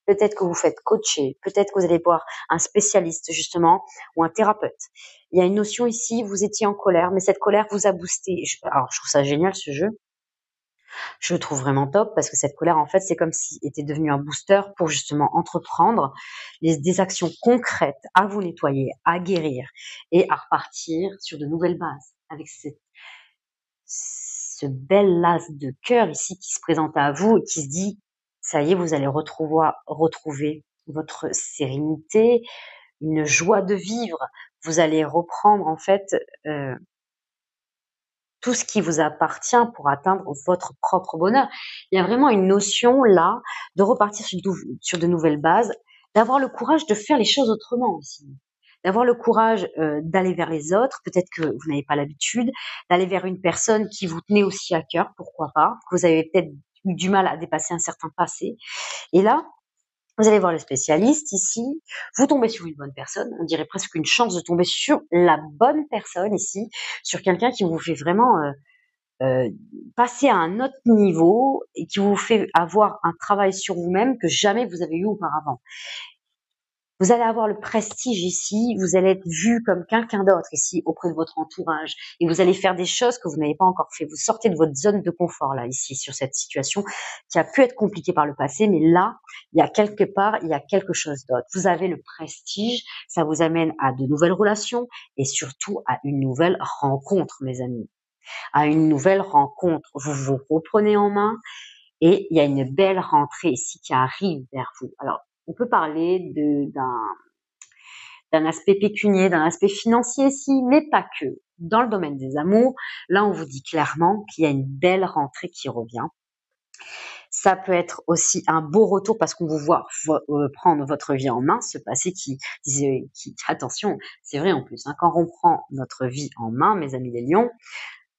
Peut-être que vous faites coacher, peut-être que vous allez voir un spécialiste justement ou un thérapeute. Il y a une notion ici, vous étiez en colère, mais cette colère vous a boosté. Alors, je trouve ça génial ce jeu. Je le trouve vraiment top parce que cette colère, en fait, c'est comme si était devenue un booster pour justement entreprendre des actions concrètes à vous nettoyer, à guérir et à repartir sur de nouvelles bases avec ce bel as de cœur ici qui se présente à vous et qui se dit, ça y est, vous allez retrouver votre sérénité, une joie de vivre. Vous allez reprendre en fait euh, tout ce qui vous appartient pour atteindre votre propre bonheur. Il y a vraiment une notion là de repartir sur de nouvelles bases, d'avoir le courage de faire les choses autrement aussi, d'avoir le courage d'aller vers les autres, peut-être que vous n'avez pas l'habitude, d'aller vers une personne qui vous tenait aussi à cœur, pourquoi pas, que vous avez peut-être eu du mal à dépasser un certain passé. Et là, vous allez voir le spécialiste ici, vous tombez sur une bonne personne, on dirait presque une chance de tomber sur la bonne personne ici, sur quelqu'un qui vous fait vraiment euh, passer à un autre niveau et qui vous fait avoir un travail sur vous-même que jamais vous avez eu auparavant. Vous allez avoir le prestige ici, vous allez être vu comme quelqu'un d'autre ici auprès de votre entourage et vous allez faire des choses que vous n'avez pas encore fait. Vous sortez de votre zone de confort là ici sur cette situation qui a pu être compliquée par le passé, mais là, il y a quelque part, il y a quelque chose d'autre. Vous avez le prestige, ça vous amène à de nouvelles relations et surtout à une nouvelle rencontre, mes amis. À une nouvelle rencontre. Vous vous reprenez en main et il y a une belle rentrée ici qui arrive vers vous. Alors, on peut parler d'un aspect pécunier, d'un aspect financier ici, mais pas que. Dans le domaine des amours, là, on vous dit clairement qu'il y a une belle rentrée qui revient. Ça peut être aussi un beau retour parce qu'on vous voit prendre votre vie en main, ce passé attention, c'est vrai en plus, hein, quand on prend notre vie en main, mes amis les lions,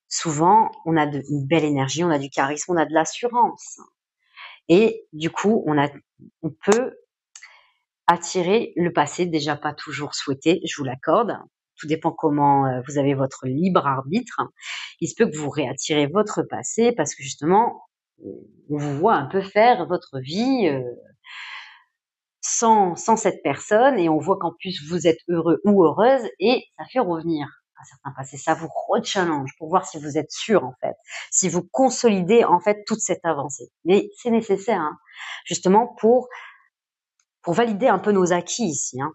souvent, on a une belle énergie, on a du charisme, on a de l'assurance. Et du coup, on peut attirer le passé, déjà pas toujours souhaité, je vous l'accorde. Tout dépend comment vous avez votre libre arbitre. Il se peut que vous réattirez votre passé parce que justement, on vous voit un peu faire votre vie sans cette personne et on voit qu'en plus vous êtes heureux ou heureuse et ça fait revenir un certain passé. Ça vous re-challenge pour voir si vous êtes sûr en fait, si vous consolidez en fait toute cette avancée. Mais c'est nécessaire hein, justement pour valider un peu nos acquis ici. Hein.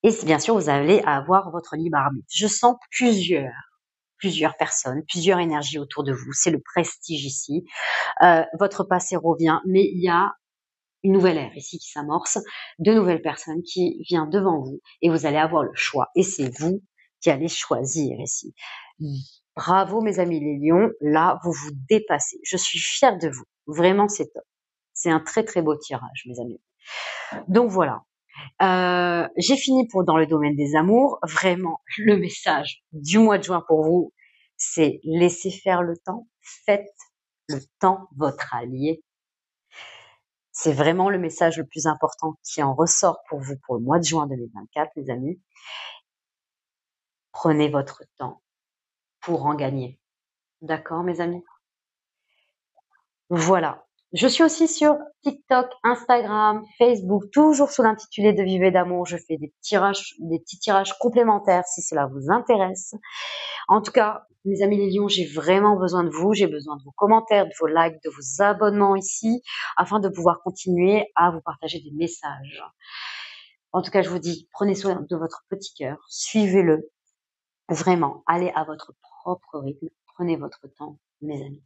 Et bien sûr, vous allez avoir votre libre arbitre. Je sens plusieurs personnes, plusieurs énergies autour de vous. C'est le prestige ici. Votre passé revient, mais il y a une nouvelle ère ici qui s'amorce, de nouvelles personnes qui viennent devant vous et vous allez avoir le choix. Et c'est vous qui allez choisir ici. Bravo mes amis les lions, là vous vous dépassez. Je suis fière de vous. Vraiment c'est top. C'est un très très beau tirage mes amis. Donc voilà. J'ai fini dans le domaine des amours. Vraiment le message du mois de juin pour vous, c'est laissez faire le temps. Faites le temps votre allié. C'est vraiment le message le plus important qui en ressort pour vous pour le mois de juin 2024, les amis. Prenez votre temps pour en gagner. D'accord, mes amis? Voilà. Je suis aussi sur TikTok, Instagram, Facebook, toujours sous l'intitulé de Vivez d'amour. Je fais des petits tirages complémentaires si cela vous intéresse. En tout cas, mes amis les lions, j'ai vraiment besoin de vous. J'ai besoin de vos commentaires, de vos likes, de vos abonnements ici, afin de pouvoir continuer à vous partager des messages. En tout cas, je vous dis, prenez soin de votre petit cœur, suivez-le. Vraiment, allez à votre propre rythme, prenez votre temps, mes amis.